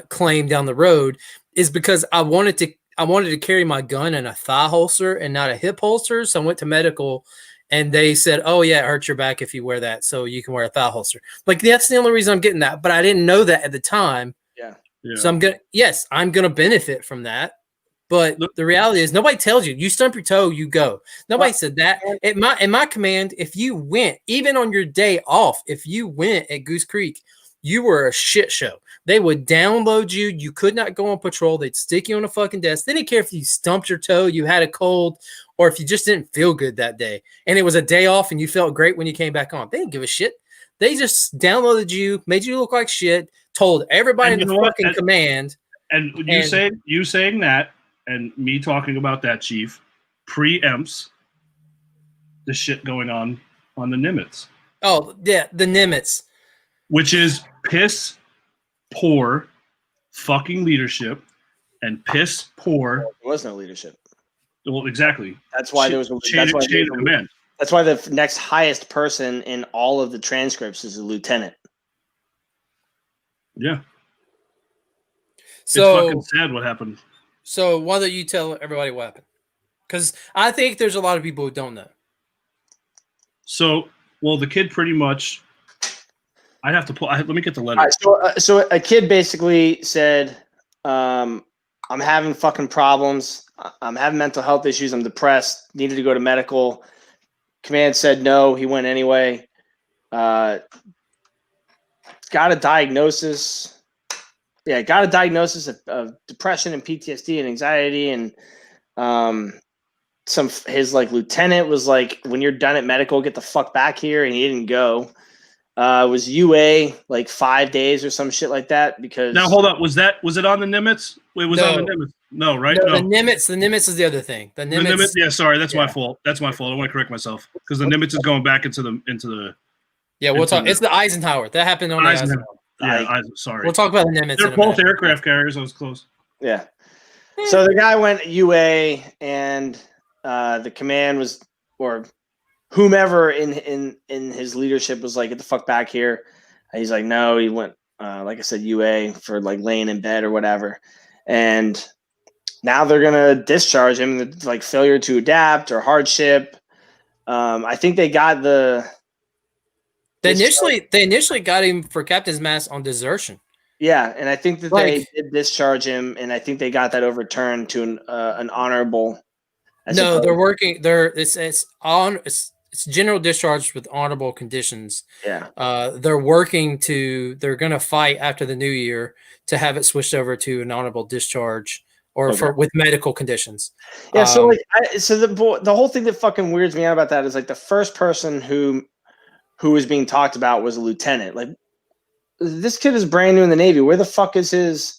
claim down the road is because I wanted to carry my gun in a thigh holster and not a hip holster. So I went to medical and they said, oh yeah, it hurts your back if you wear that. So you can wear a thigh holster. Like that's the only reason I'm getting that. But I didn't know that at the time. Yeah. So I'm gonna benefit from that. But the reality is nobody tells you. You stump your toe, you go. Nobody said that. In my command, if you went, even on your day off, if you went at Goose Creek, you were a shit show. They would download you. You could not go on patrol. They'd stick you on a fucking desk. They didn't care if you stumped your toe, you had a cold, or if you just didn't feel good that day. And it was a day off and you felt great when you came back on. They didn't give a shit. They just downloaded you, made you look like shit, told everybody in the fucking command. And you saying that, and me talking about that, Chief, preempts the shit going on the Nimitz. Oh, yeah, the Nimitz. Which is piss poor fucking leadership and piss poor. There was no leadership. Well, exactly. That's why there was a chain of command. That's why the next highest person in all of the transcripts is a lieutenant. Yeah. So, it's fucking sad what happened. So why don't you tell everybody what happened? Because I think there's a lot of people who don't know. So, the kid pretty much. I'd have to pull. Let me get the letter. So a kid basically said, "I'm having fucking problems. I'm having mental health issues. I'm depressed. Needed to go to medical." Command said no. He went anyway. Got a diagnosis. Yeah, got a diagnosis of depression and PTSD and anxiety, and his like lieutenant was like, "When you're done at medical, get the fuck back here," and he didn't go. It was UA like 5 days or some shit like that. Because now hold up, was it on the Nimitz? It was on the Nimitz. No, right? No. The Nimitz is the other thing. The Nimitz. Yeah, sorry, that's my fault. That's my fault. I want to correct myself because the Nimitz is going back into the. Yeah, we'll talk. It's the Eisenhower that happened on Eisenhower. Yeah, sorry. We'll talk about the Nimitz. They're both aircraft carriers. I was close. Yeah. So the guy went UA, and the command was, or whomever in his leadership was like, "Get the fuck back here." And he's like, "No." He went, like I said, UA for like laying in bed or whatever, and now they're gonna discharge him, like failure to adapt or hardship. I think they got They initially got him for captain's mast on desertion. Yeah, and I think that they did discharge him, and I think they got that overturned to an honorable. No, they're working. It's general discharge with honorable conditions. Yeah. They're working they're going to fight after the new year to have it switched over to an honorable discharge or with medical conditions. Yeah. So the whole thing that fucking weirds me out about that is like the first person who was being talked about was a lieutenant. Like, this kid is brand new in the Navy. Where the fuck is his?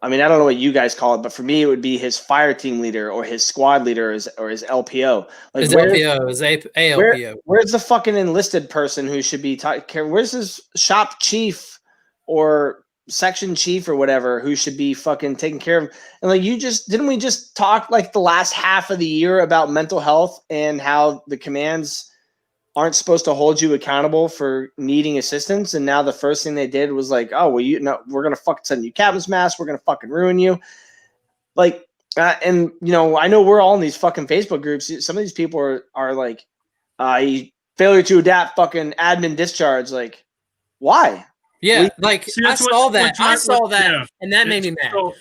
I mean, I don't know what you guys call it, but for me, it would be his fire team leader or his squad leader or his LPO. Like his LPO, his ALPO. Where's the fucking enlisted person who should be where's his shop chief or section chief or whatever who should be fucking taking care of? And like, didn't we just talk like the last half of the year about mental health and how the commands aren't supposed to hold you accountable for needing assistance, and now the first thing they did was like, "Oh, well, we're gonna fucking send you captain's mast. We're gonna fucking ruin you." Like, and I know we're all in these fucking Facebook groups. Some of these people are like, failure to adapt, fucking admin discharge. Like, why? Yeah, I saw that, and that made me mad. So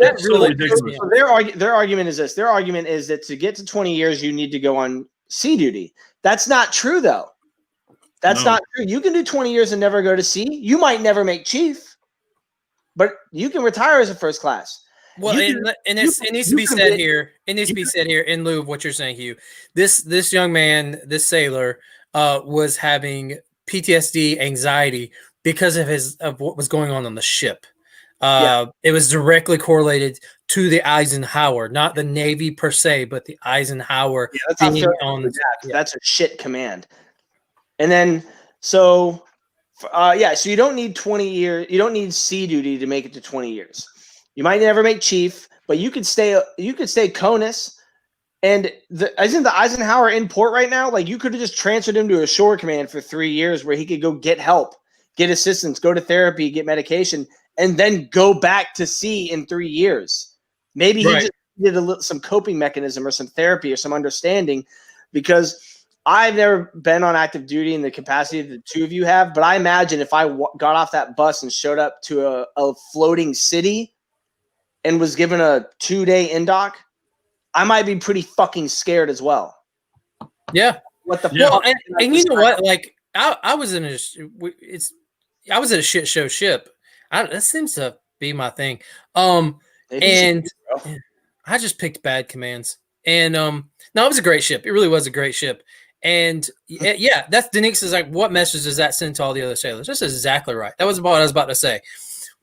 that really ridiculous. So their argument is this. Their argument is that to get to 20 years, you need to go on sea duty. That's not true, though. That's not true. You can do 20 years and never go to sea. You might never make chief, but you can retire as a first class. Well, it needs to be said here. It needs to be said here in lieu of what you're saying, Hugh. This young man, this sailor, was having PTSD, anxiety because of what was going on the ship. It was directly correlated to the Eisenhower, not the Navy per se, but the Eisenhower. Yeah, that's a shit command. And then, so you don't need 20 years. You don't need sea duty to make it to 20 years. You might never make chief, but you could stay CONUS, and isn't the Eisenhower in port right now? Like, you could have just transferred him to a shore command for 3 years where he could go get help, get assistance, go to therapy, get medication, and then go back to sea in 3 years. Maybe he just needed some coping mechanism or some therapy or some understanding, because I've never been on active duty in the capacity that the two of you have, but I imagine if I got off that bus and showed up to a floating city and was given a 2-day indoc, I might be pretty fucking scared as well. Yeah. What the fuck? And you know what? Like, I was in I was at a shit show ship. That seems to be my thing. And I just picked bad commands. And no, it was a great ship. It really was a great ship. And yeah, that's Denise is like, what message does that send to all the other sailors? That's exactly right. That was what I was about to say.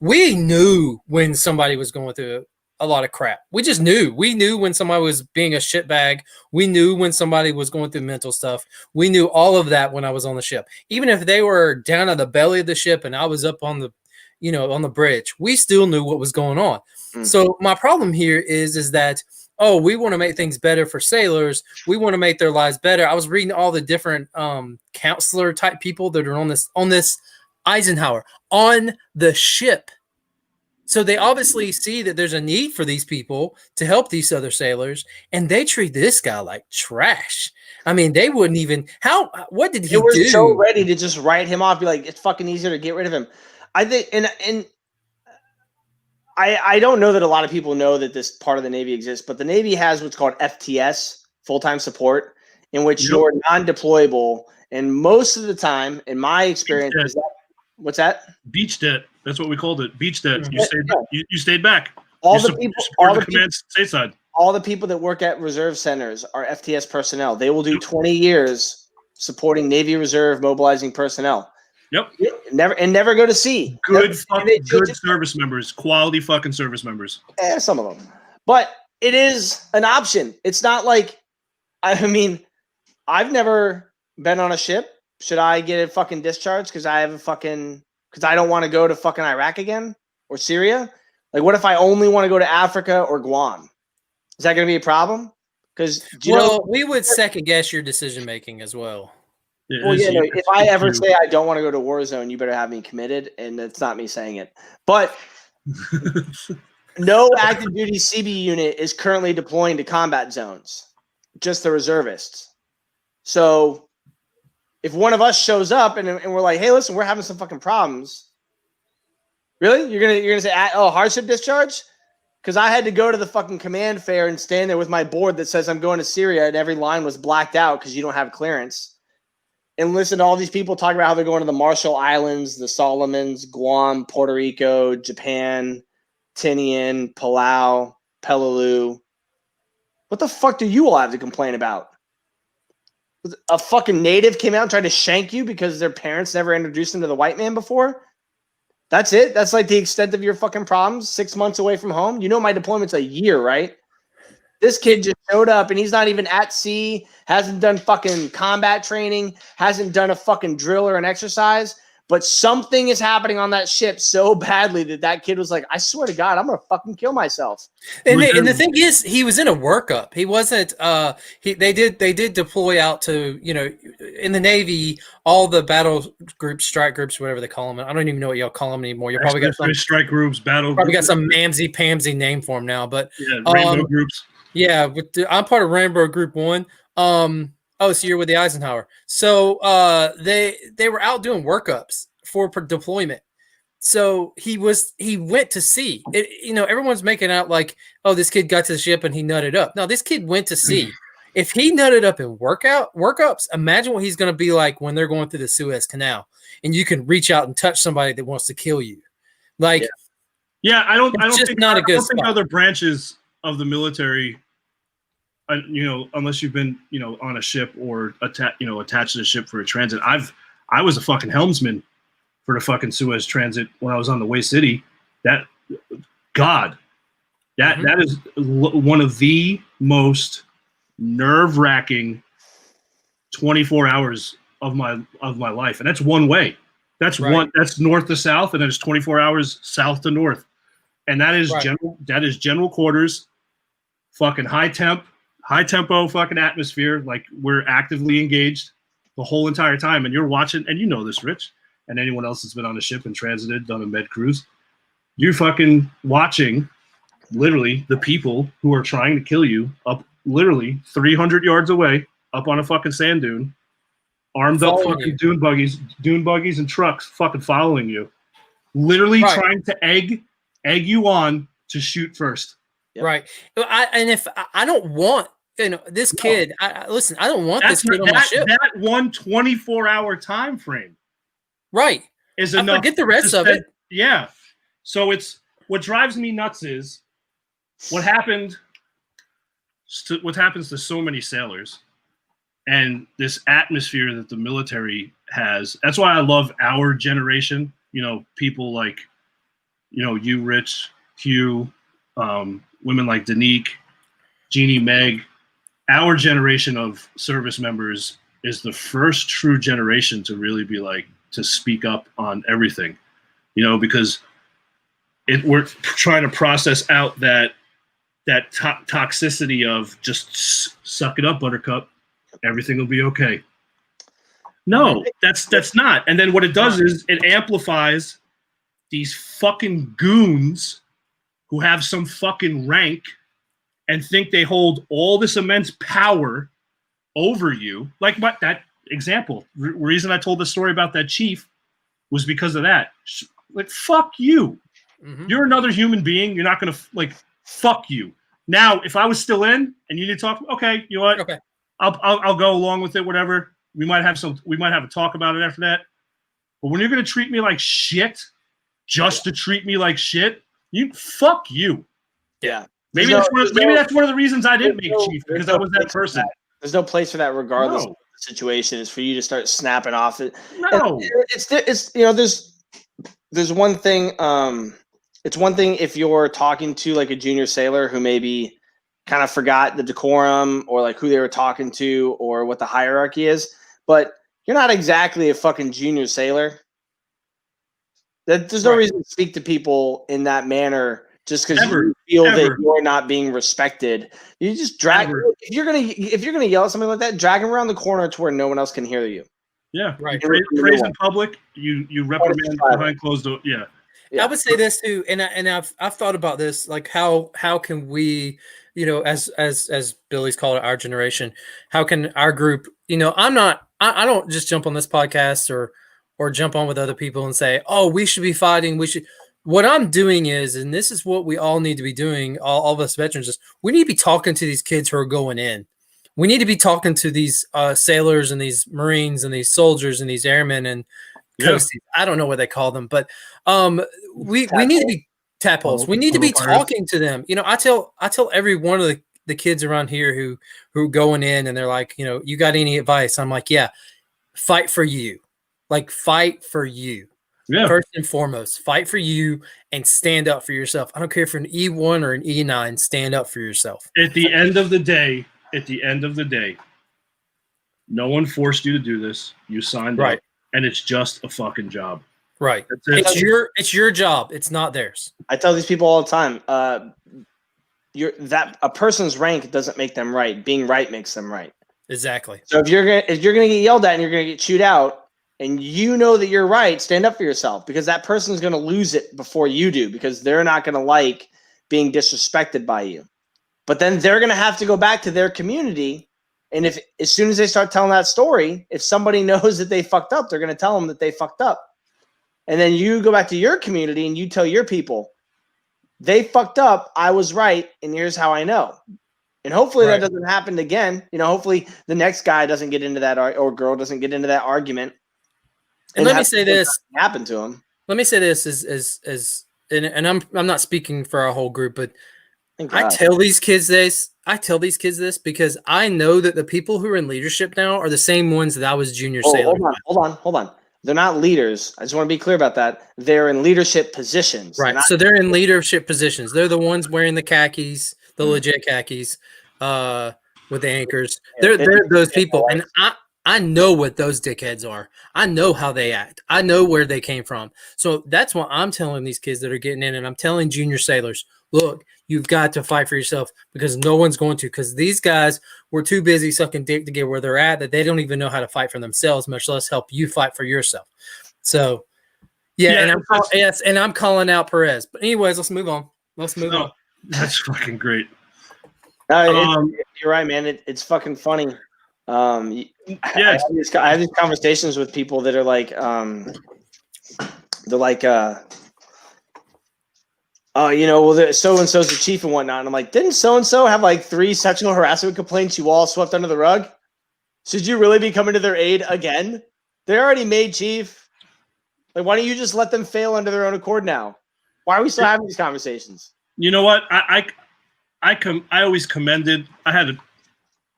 We knew when somebody was going through a lot of crap. We just knew. We knew when somebody was being a shitbag. We knew when somebody was going through mental stuff. We knew all of that when I was on the ship. Even if they were down at the belly of the ship and I was up on the, on the bridge, we still knew what was going on. So my problem here is that, we want to make things better for sailors. We want to make their lives better. I was reading all the different counselor type people that are on this Eisenhower on the ship. So they obviously see that there's a need for these people to help these other sailors, and they treat this guy like trash. I mean, they wouldn't even what did he do? They were so ready to just write him off, be like, it's fucking easier to get rid of him. I think, and I don't know that a lot of people know that this part of the Navy exists, but the Navy has what's called FTS, full-time support, in which you're non-deployable. And most of the time, in my experience, what's that? Beach debt. That's what we called it. Beach debt. You stayed back. All the people that work at reserve centers are FTS personnel. They will do 20 years supporting Navy Reserve mobilizing personnel. Yep. Never go to sea. Good service members. Quality fucking service members. Some of them. But it is an option. It's not like, I mean, I've never been on a ship. Should I get a fucking discharge because I don't want to go to fucking Iraq again or Syria? Like, what if I only want to go to Africa or Guam? Is that going to be a problem? Because we would second guess your decision making as well. If I ever say I don't want to go to war zone, you better have me committed, and that's not me saying it. But no active duty CB unit is currently deploying to combat zones, just the reservists. So if one of us shows up and we're like, hey, listen, we're having some fucking problems. Really? You're gonna say, hardship discharge? Because I had to go to the fucking command fair and stand there with my board that says I'm going to Syria, and every line was blacked out because you don't have clearance. And listen to all these people talk about how they're going to the Marshall Islands, the Solomons, Guam, Puerto Rico, Japan, Tinian, Palau, Peleliu. What the fuck do you all have to complain about? A fucking native came out and tried to shank you because their parents never introduced them to the white man before? That's it? That's like the extent of your fucking problems 6 months away from home? You know my deployment's a year, right? This kid just showed up and he's not even at sea, hasn't done fucking combat training, hasn't done a fucking drill or an exercise, but something is happening on that ship so badly that kid was like, I swear to God, I'm going to fucking kill myself. And the thing is, he was in a workup. He wasn't, they did deploy out to, in the Navy, all the battle groups, strike groups, whatever they call them. I don't even know what y'all call them anymore. You're probably got some strike groups, battle probably got some mamsy-pamsy name for them now, but rainbow groups. Yeah, I'm part of Rainbow Group 1. So you're with the Eisenhower. So they were out doing workups for deployment. So he went to sea. Everyone's making out like, oh, this kid got to the ship and he nutted up. No, this kid went to sea. If he nutted up in workups, imagine what he's going to be like when they're going through the Suez Canal and you can reach out and touch somebody that wants to kill you. Like, I don't think other branches of the military, unless you've been, on a ship or attached to the ship for a transit. I was a fucking helmsman for the fucking Suez transit when I was on the Way City. That is one of the most nerve-wracking 24 hours of my life, and that's one way. That's right. That's north to south, and then it's 24 hours south to north. and that is Right. general quarters, fucking high tempo fucking atmosphere. Like we're actively engaged the whole entire time, and you're watching, and you know this, Rich, and anyone else that's been on a ship and transited, done a med cruise, you're fucking watching literally the people who are trying to kill you up literally 300 yards away up on a fucking sand dune, armed up fucking dune buggies and trucks fucking following you, literally trying to egg you on to shoot first. Yep. Right. And if I don't want, this kid, listen, I don't want this kid on my ship. That 24-hour time frame. Right. Is enough. Forget the rest of it. Yeah. So it's what drives me nuts is what happens to so many sailors and this atmosphere that the military has. That's why I love our generation. People like, you, Rich, Hugh, women like Danique, Jeannie, Meg. Our generation of service members is the first true generation to really be like, to speak up on everything, because we're trying to process out that toxicity of just suck it up, buttercup. Everything will be okay. No, that's not. And then what it does is it amplifies these fucking goons who have some fucking rank and think they hold all this immense power over you. Like what that example, reason I told the story about that chief was because of that. Like, fuck you. Mm-hmm. You're another human being. You're not going to fuck you. Now, if I was still in and you need to talk, okay, you know what? Okay. I'll go along with it, whatever. We might have a talk about it after that. But when you're going to treat me like shit, just to treat me like shit, fuck you. Yeah. Maybe that's one of the reasons I didn't make chief, because I was that person. There's no place for that, regardless of the situation. Is for you to start snapping off it. No, it's there's one thing. It's one thing if you're talking to like a junior sailor who maybe kind of forgot the decorum or like who they were talking to or what the hierarchy is, but you're not exactly a fucking junior sailor. There's no reason to speak to people in that manner just because you feel that you're not being respected. You just drag. If you're gonna yell at somebody like that, drag them around the corner to where no one else can hear you. Yeah, right. Praise in public. You reprimand behind closed doors. Yeah. I would say this too, and I've thought about this. Like how can we, as Billy's called it, our generation, how can our group? I don't just jump on this podcast or jump on with other people and say, oh, we should be fighting. What I'm doing is, and this is what we all need to be doing, all of us veterans, is we need to be talking to these kids who are going in. We need to be talking to these sailors and these Marines and these soldiers and these airmen and coasties. I don't know what they call them, but we need to be tadpoles. We need to be talking to them. I tell every one of the kids around here who going in and they're like, you got any advice? I'm like, yeah, fight for you. Like fight for you. Yeah. First and foremost, fight for you and stand up for yourself. I don't care if you're an E1 or an E9, stand up for yourself. At the end of the day, no one forced you to do this. You signed up, and it's just a fucking job. Right. It's your job. It's not theirs. I tell these people all the time, a person's rank doesn't make them right. Being right makes them right. Exactly. So if you're gonna get yelled at and you're gonna get chewed out, and you know that you're right, stand up for yourself, because that person's going to lose it before you do, because they're not going to like being disrespected by you. But then they're going to have to go back to their community. And as soon as they start telling that story, if somebody knows that they fucked up, they're going to tell them that they fucked up. And then you go back to your community and you tell your people, they fucked up, I was right, and here's how I know. And hopefully that doesn't happen again. Hopefully the next guy doesn't get into that, or girl doesn't get into that argument. And let me say this happened to him. Let me say this and I'm not speaking for our whole group, but I tell these kids this because I know that the people who are in leadership now are the same ones that I was junior sailor. Hold on. They're not leaders. I just want to be clear about that. They're in leadership positions. Right. So they're in leadership positions. They're the ones wearing the khakis, the legit khakis, with the anchors. They're those people. And I know what those dickheads are. I know how they act. I know where they came from. So that's what I'm telling these kids that are getting in, and I'm telling junior sailors, look, you've got to fight for yourself because no one's going to, because these guys were too busy sucking dick to get where they're at that they don't even know how to fight for themselves, much less help you fight for yourself. So, and I'm calling out Perez. But anyways, let's move on. On. That's fucking great. You're right, man. It's fucking funny. I have these conversations with people that are like, they're like, oh, you know, well, so and so's the chief and whatnot. And I'm like, didn't so and so have like 3 sexual harassment complaints you all swept under the rug? Should you really be coming to their aid again? They're already made chief. Like, why don't you just let them fail under their own accord now? Why are we still having these conversations? You know what? I always commended. I had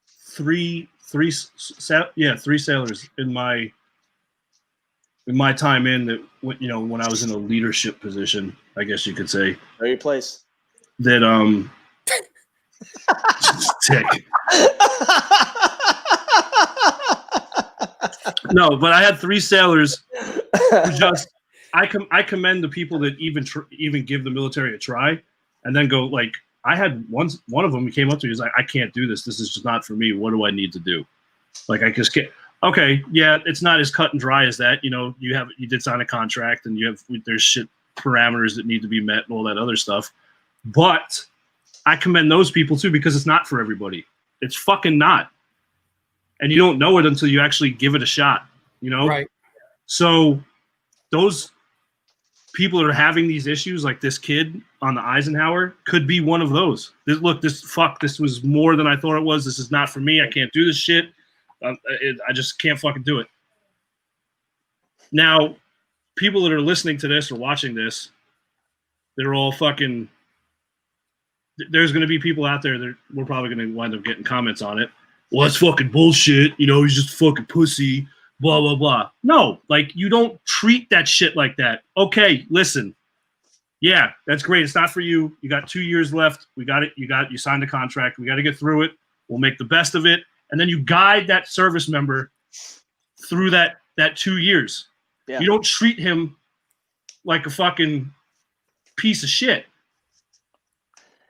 3 sailors in my time in that, you know, when I was in a leadership position, I guess you could say. Know your place. That tick. No, but I had 3 sailors who just I commend the people that even give the military a try and then go like, I had one of them who came up to me. He's like, I can't do this. This is just not for me. What do I need to do? Like, I just can't. Okay, yeah, it's not as cut and dry as that. You know, you did sign a contract and there's shit parameters that need to be met and all that other stuff. But I commend those people too, because it's not for everybody. It's fucking not. And you don't know it until you actually give it a shot, you know? Right. So those people that are having these issues, like this kid on the Eisenhower, could be one of those. This was more than I thought it was. This is not for me. I can't do this shit. I just can't fucking do it. Now, people that are listening to this or watching this, they're all fucking. There's going to be people out there that we're probably going to wind up getting comments on it. Well, that's fucking bullshit. You know, he's just a fucking pussy. Blah blah blah. No, like, you don't treat that shit like that. Okay, listen. Yeah, that's great. It's not for you. You got 2 years left. We got it. You signed a contract. We got to get through it. We'll make the best of it. And then you guide that service member through that 2 years. Yeah. You don't treat him like a fucking piece of shit.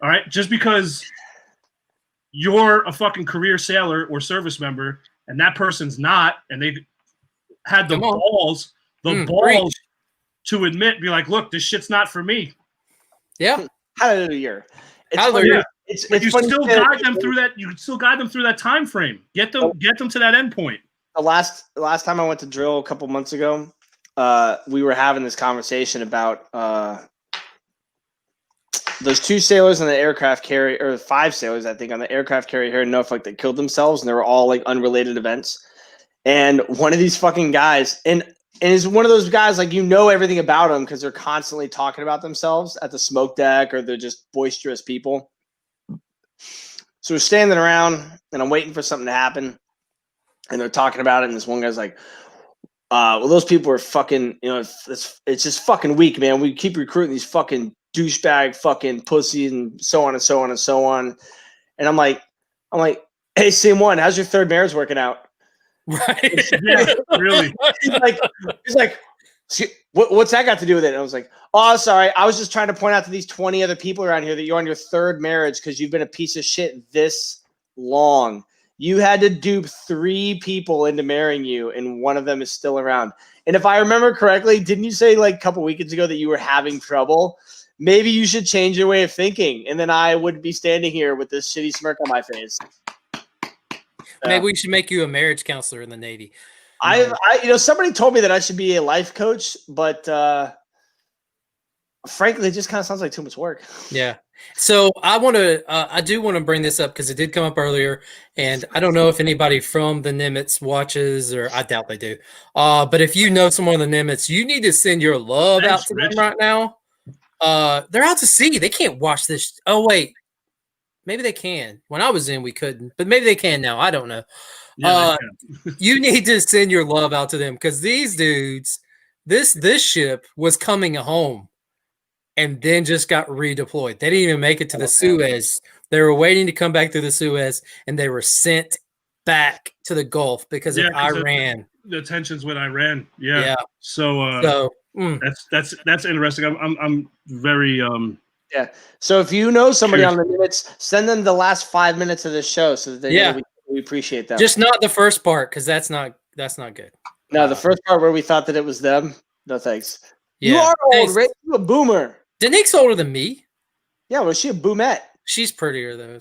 All right? Just because you're a fucking career sailor or service member and that person's not, and they had the balls to admit, be like, look, this shit's not for me. Yeah. Hallelujah. Hallelujah. But you still guide them through that. You still guide them through that time frame. Get them to that end point. The last time I went to drill a couple months ago, we were having this conversation about those 2 sailors on the aircraft carrier, or 5 sailors, I think, on the aircraft carrier here in Norfolk that killed themselves, and they were all like unrelated events. And one of these fucking guys, and is one of those guys, like, you know everything about them because they're constantly talking about themselves at the smoke deck, or they're just boisterous people. So we're standing around, and I'm waiting for something to happen, and they're talking about it, and this one guy's like, well, those people are fucking, you know, it's just fucking weak, man. We keep recruiting these fucking douchebag fucking pussies and so on and so on and so on. And I'm like, hey, Sim One, how's your 3rd marriage working out? Right. Yeah, really. He's like, what's that got to do with it? And I was like, oh, sorry. I was just trying to point out to these 20 other people around here that you're on your 3rd marriage because you've been a piece of shit this long. You had to dupe 3 people into marrying you, and one of them is still around. And if I remember correctly, didn't you say like a couple weekends ago that you were having trouble? Maybe you should change your way of thinking, and then I would be standing here with this shitty smirk on my face. Maybe we should make you a marriage counselor in the Navy. Somebody told me that I should be a life coach, but frankly, it just kind of sounds like too much work. Yeah. So I do want to bring this up because it did come up earlier, and I don't know if anybody from the Nimitz watches, or I doubt they do. But if you know someone in the Nimitz, you need to send your love out to them right now. They're out to sea. They can't watch this. Oh, wait. Maybe they can. When I was in, we couldn't, but maybe they can now. I don't know. Yeah, you need to send your love out to them because these dudes, this ship was coming home and then just got redeployed. They didn't even make it to the Suez. They were waiting to come back to the Suez, and they were sent back to the Gulf because of 'cause Iran. The tensions with Iran. Yeah. So, So that's interesting. I'm very Yeah. So if you know somebody Cheers. on the minutes, send them the last 5 minutes of this show so that they know we appreciate them. just not the first part because that's not good. No, the first part where we thought that it was them. No thanks. Yeah. You are old, Hey, Ray. You a boomer. Denique's older than me. Yeah, was she a boomette? She's prettier though.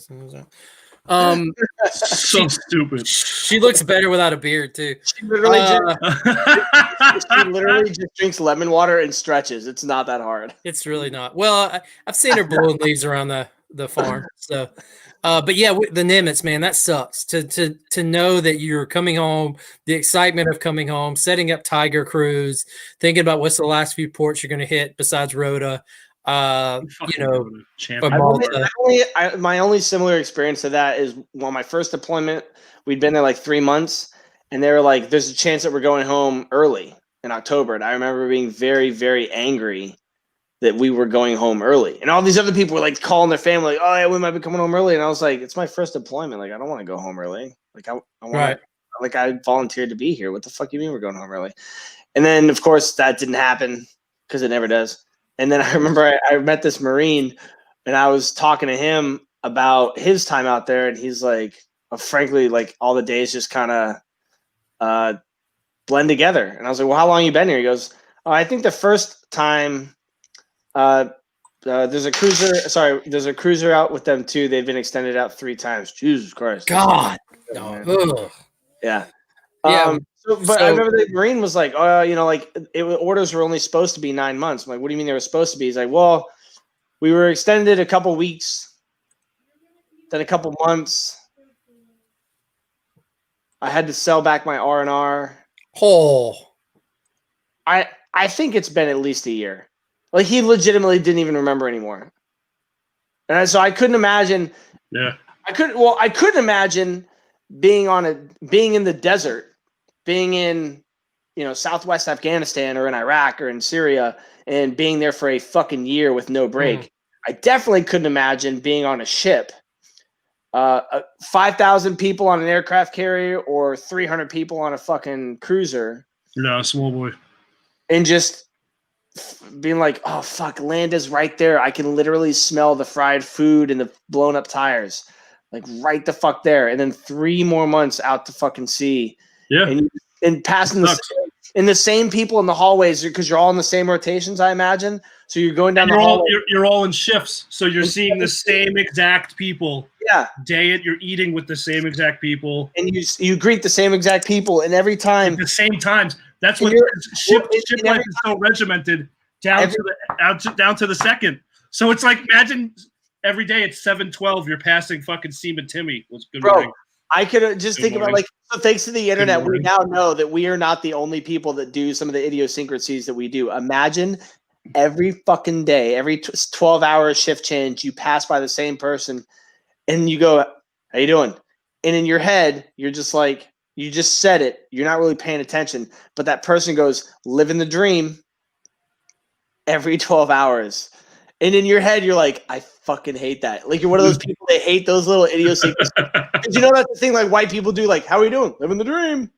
so stupid. She looks better without a beard too. She literally, just drinks lemon water and stretches. It's not that hard. It's really not. Well, I've seen her blowing leaves around the farm. So, but yeah, the Nimitz, man, that sucks. To know that you're coming home, the excitement of coming home, setting up Tiger Cruise, thinking about what's the last few ports you're going to hit besides Rhoda. My only similar experience to that is on my first deployment. We'd been there like 3 months, and they were like, "There's a chance that we're going home early in October." And I remember being very, very angry that we were going home early, and all these other people were like calling their family, like, "Oh yeah, we might be coming home early." And I was like, "It's my first deployment. Like, I don't want to go home early. Like, I want right. Like, I volunteered to be here. What the fuck do you mean we're going home early?" And then, of course, that didn't happen because it never does. And then I remember I met this Marine, and I was talking to him about his time out there, and he's like, frankly, like all the days just kind of blend together. And I was like, "Well, how long you been here?" He goes, "Oh, I think the first time there's a cruiser out with them too. They've been extended out 3 times." Jesus Christ. God. No. Yeah. Yeah. But I remember the Marine was like, orders were only supposed to be 9 months. I'm like, "What do you mean they were supposed to be?" He's like, "Well, we were extended a couple weeks, then a couple months. I had to sell back my R&R." Oh. I think it's been at least a year. Like, he legitimately didn't even remember anymore. And so I couldn't imagine. Yeah. I couldn't imagine being in the desert, being in, Southwest Afghanistan or in Iraq or in Syria, and being there for a fucking year with no break. I definitely couldn't imagine being on a ship, 5,000 people on an aircraft carrier or 300 people on a fucking cruiser. No, small boy. And just being like, "Oh fuck, land is right there. I can literally smell the fried food and the blown up tires, like right the fuck there." And then 3 more months out to fucking sea. Yeah. And passing the same people in the hallways because you're all in the same rotations, I imagine. So you're going down the hallway. You're all in shifts, so you're seeing the same exact people. Yeah. You're eating with the same exact people, and you greet the same exact people, and every time at the same times. That's what ship life is so regimented down to the second. So it's like, imagine every day it's 7:12. You're passing fucking Seaman Timmy. Was good morning. I could just think about, like, so thanks to the internet, we now know that we are not the only people that do some of the idiosyncrasies that we do. Imagine every fucking day, every 12-hour shift change, you pass by the same person and you go, "How you doing?" And in your head, you're just like, you just said it. You're not really paying attention. But that person goes, "Living the dream," every 12 hours. And in your head, you're like, "I fucking hate that." Like, you're one of those people that hate those little idiosyncrasies. Because that's the thing, like, white people do, like, "How are you doing? Living the dream."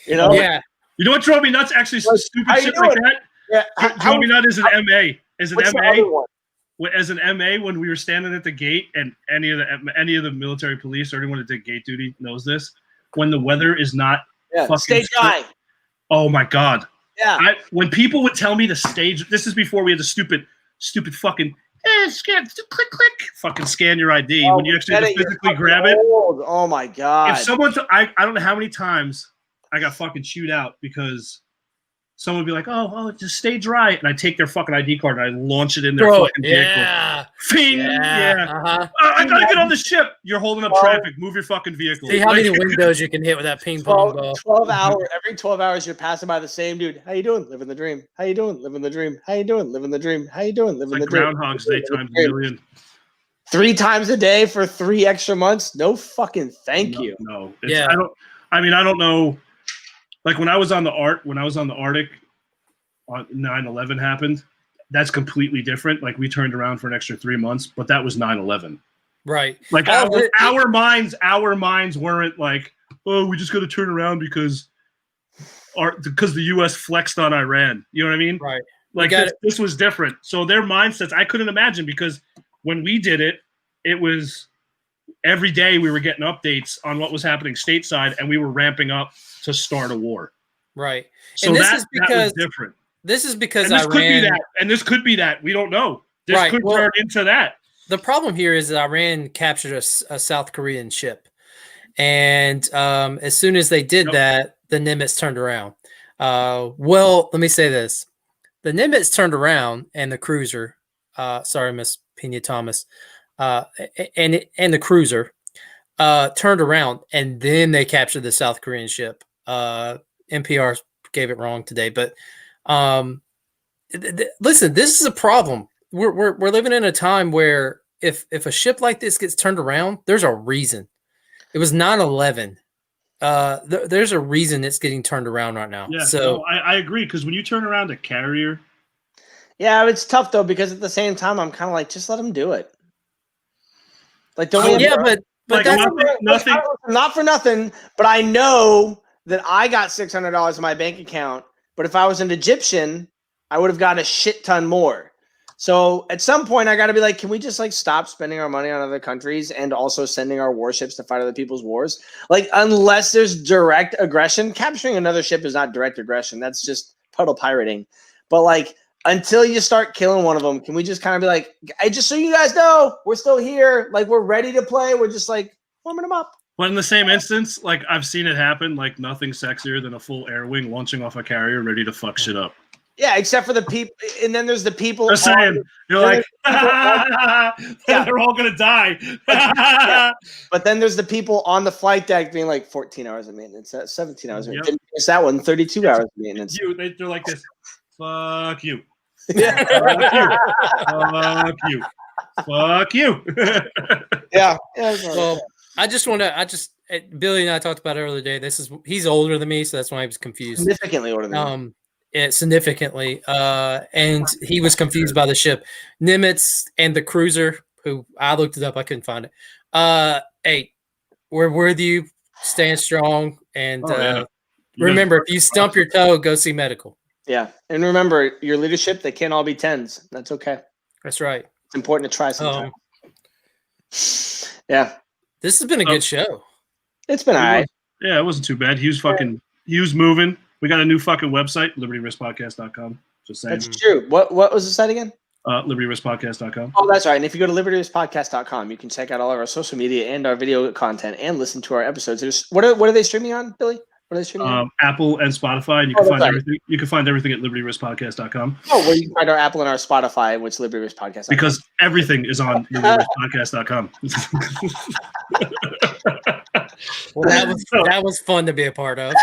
Yeah. You know what drove me nuts? Actually, some stupid shit like that. Yeah. Drove me nuts as an MA. As an MA, when we were standing at the gate, and any of the military police or anyone that did gate duty knows this, when the weather is not fucking stay dry. Oh my God. Yeah. When people would tell me to stage, this is before we had the stupid fucking scan, click, fucking scan your ID. When you actually have to physically grab it. Oh my God. If someone, I don't know how many times I got fucking chewed out because someone would be like, oh, just stay dry. And I take their fucking ID card and I launch it in their fucking vehicle. Yeah. Fing, yeah. I gotta get on the ship. You're holding up traffic. Move your fucking vehicle. See how many windows you can hit with that ping pong ball. 12 hours. Every 12 hours, you're passing by the same dude. "How you doing? Living the dream. How you doing? Living the dream. How you doing? Living the dream. How you doing? Living the dream." Groundhog's Day times a million. 3 times a day for 3 extra months? No fucking thank you. No. Yeah. I don't know. Like, when I was on the Arctic, 9/11 happened. That's completely different. Like, we turned around for an extra 3 months, but that was 9/11. Right. Like our minds weren't like, oh, we just got to turn around because the U.S. flexed on Iran. You know what I mean? Right. Like this was different. So their mindsets, I couldn't imagine, because when we did it, it was every day we were getting updates on what was happening stateside, and we were ramping up to start a war. Right. So and that was different. This is because and this Iran could be that, and this could be that. We don't know. This could turn into that. The problem here is that Iran captured a South Korean ship, and as soon as they did that, the Nimitz turned around. Well, let me say this: the Nimitz turned around, and the cruiser, sorry, Miss Pena Thomas, and the cruiser turned around, and then they captured the South Korean ship. NPR gave it wrong today, but listen, this is a problem. We're living in a time where if a ship like this gets turned around, there's a reason. It was 9/11. There's a reason it's getting turned around right now. Yeah, so no, I agree, because when you turn around a carrier, yeah, it's tough though, because at the same time, I'm kind of like, just let them do it. Like, don't but like, that's nothing. Not for nothing, but I know that I got $600 in my bank account. But if I was an Egyptian, I would have got a shit ton more. So at some point, I got to be like, can we just like stop spending our money on other countries and also sending our warships to fight other people's wars? Like, unless there's direct aggression, capturing another ship is not direct aggression. That's just puddle pirating. But like, until you start killing one of them, can we just kind of be like, hey, just so you guys know, we're still here. Like, we're ready to play. We're just like warming them up. But in the same instance, like, I've seen it happen. Like, nothing sexier than a full air wing launching off a carrier ready to fuck shit up. Yeah, except for the people, and then there's the people. They're saying, you're like, they're all gonna die. But then there's the people on the flight deck being like 14 hours of maintenance, 17 hours. Yep. Didn't miss that one, 32 hours of maintenance. They're like this. Fuck you. Yeah. Fuck you. Fuck you. Yeah. Well, Billy and I talked about it earlier today. He's older than me, so that's why he was confused. Significantly older than me. Significantly. And he was confused by the ship. Nimitz and the cruiser, who I looked it up, I couldn't find it. Hey, we're with you. Stand strong. And remember, if you stump your toe, go see medical. Yeah. And remember, your leadership, they can't all be 10s. That's okay. That's right. It's important to try sometimes. Yeah. This has been a good show. It's been all right. Yeah, it wasn't too bad. He was moving. We got a new fucking website, libertyriskpodcast.com. Just saying. That's true. What was the site again? libertyriskpodcast.com. Oh, that's right. And if you go to libertyriskpodcast.com, you can check out all of our social media and our video content and listen to our episodes. What are they streaming on, Billy? What are they streaming on? Apple and Spotify, and you can find everything. You can find everything at libertyriskpodcast.com. Oh, well, you can find our Apple and our Spotify, which Liberty Risk Podcast. Because everything is on libertyriskpodcast.com. Well, that was fun to be a part of.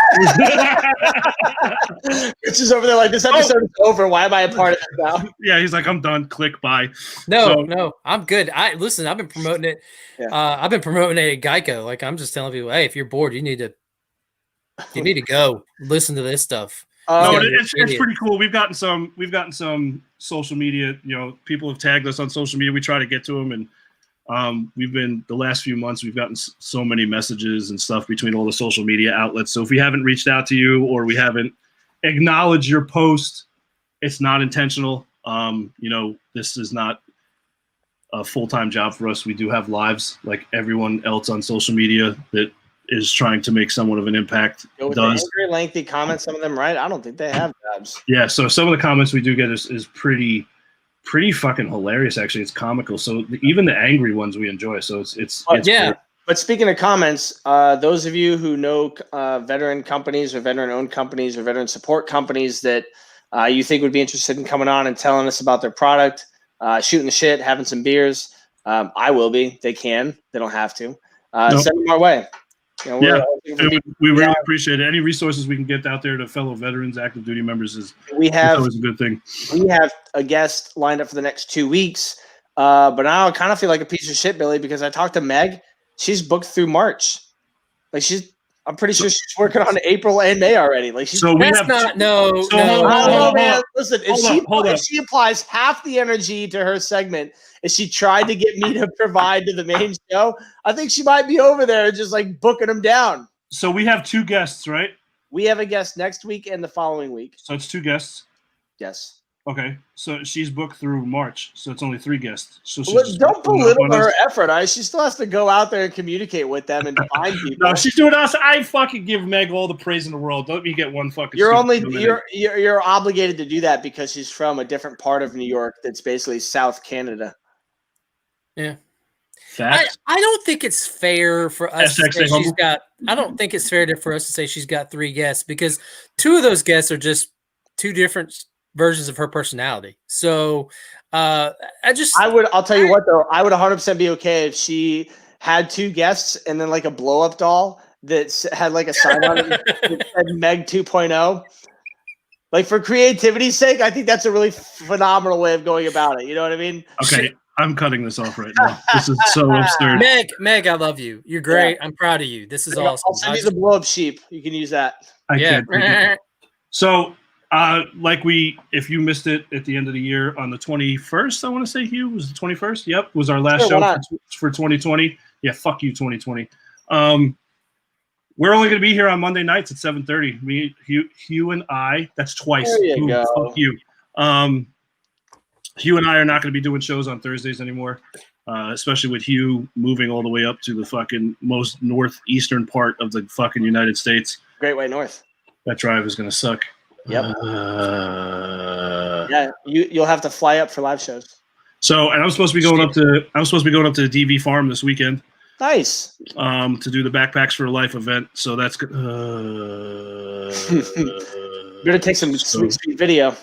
It's just over there like, this episode is over. Why am I a part of it now? Yeah, he's like, I'm done. Click, bye. No, I'm good. I've been promoting it. Yeah. I've been promoting it at Geico. Like, I'm just telling people, hey, if you're bored, you need to go listen to this stuff. It's pretty cool. We've gotten some social media. You know, people have tagged us on social media. We try to get to them, and the last few months, we've gotten so many messages and stuff between all the social media outlets. So if we haven't reached out to you or we haven't acknowledged your post, it's not intentional. This is not a full-time job for us. We do have lives like everyone else on social media that is trying to make somewhat of an impact. With the angry, lengthy comments, some of them, right? I don't think they have jobs. Yeah, so some of the comments we do get is pretty fucking hilarious. Actually, it's comical. So even the angry ones we enjoy. So it's yeah. Great. But speaking of comments, those of you who know veteran companies or veteran-owned companies or veteran support companies that you think would be interested in coming on and telling us about their product, shooting the shit, having some beers, I will be. They can. They don't have to. Send them our way. We really appreciate it. Any resources we can get out there to fellow veterans, active duty members is always a good thing. We have a guest lined up for the next 2 weeks, but now I kind of feel like a piece of shit, Billy, because I talked to Meg. She's booked through March. Like, she's I'm pretty sure she's working on April and May already. Like, So we have no. Man. Listen, Hold if up. she applies half the energy to her segment as she tried to get me to provide to the main show, I think she might be over there just like booking them down. So we have 2 guests, right? We have a guest next week and the following week. So it's 2 guests. Yes. Okay, so she's booked through March, so it's only 3 guests. So Don't belittle her effort. She still has to go out there and communicate with them and find people. No, she's doing us. I fucking give Meg all the praise in the world. Don't you get one fucking. You're obligated to do that because she's from a different part of New York that's basically South Canada. Yeah. Facts. I don't think it's fair for us to say humble. I don't think it's fair for us to say she's got 3 guests because 2 of those guests are just 2 different versions of her personality. So I'll tell you what though, I would 100% be okay if she had 2 guests and then like a blow up doll that had like a sign on it that said Meg 2.0. Like for creativity's sake, I think that's a really phenomenal way of going about it. You know what I mean? Okay, I'm cutting this off right now. This is so absurd. Meg, I love you. You're great. Yeah. I'm proud of you. This is awesome. I'll send you the blow up sheep. You can use that. I can't. So. If you missed it at the end of the year on the 21st, I want to say, Hugh, was the 21st? Yep, was our last show for 2020. Yeah, fuck you, 2020. We're only going to be here on Monday nights at 7:30. Me, Hugh, and I. That's twice. There you go. Fuck you. Hugh and I are not going to be doing shows on Thursdays anymore, especially with Hugh moving all the way up to the fucking most northeastern part of the fucking United States. Great Way North. That drive is going to suck. Yep. You'll have to fly up for live shows. So, and I'm supposed to be going up to the DV farm this weekend. Nice. To do the Backpacks for Life event. So that's good. You're gonna take some sweet video.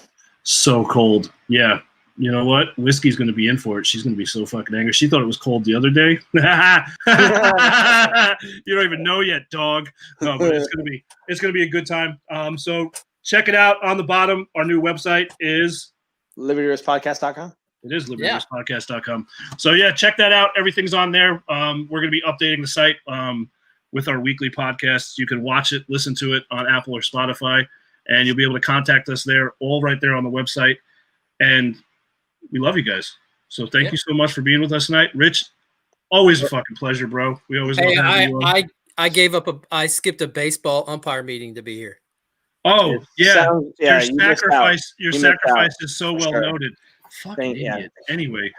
So cold. Yeah. You know what? Whiskey's going to be in for it. She's going to be so fucking angry. She thought it was cold the other day. You don't even know yet, dog. No, but it's going to be a good time. So check it out on the bottom. Our new website is libertyriskpodcast.com. It is libertyriskpodcast.com. So yeah, check that out. Everything's on there. We're going to be updating the site with our weekly podcasts. You can watch it, listen to it on Apple or Spotify, and you'll be able to contact us there, all right there on the website. And we love you guys. So thank you so much for being with us tonight. Rich, always a fucking pleasure, bro. We always love having you on. I skipped a baseball umpire meeting to be here. Oh, yeah. Your sacrifice is so well noted. Fucking idiot. Anyway.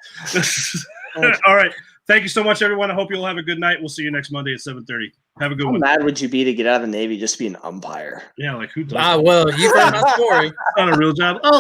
All right. Thank you so much, everyone. I hope you'll have a good night. We'll see you next Monday at 7:30. Have a good one. How mad would you be to get out of the Navy just to be an umpire? Yeah, like who does well, you've heard my story. It's not a real job.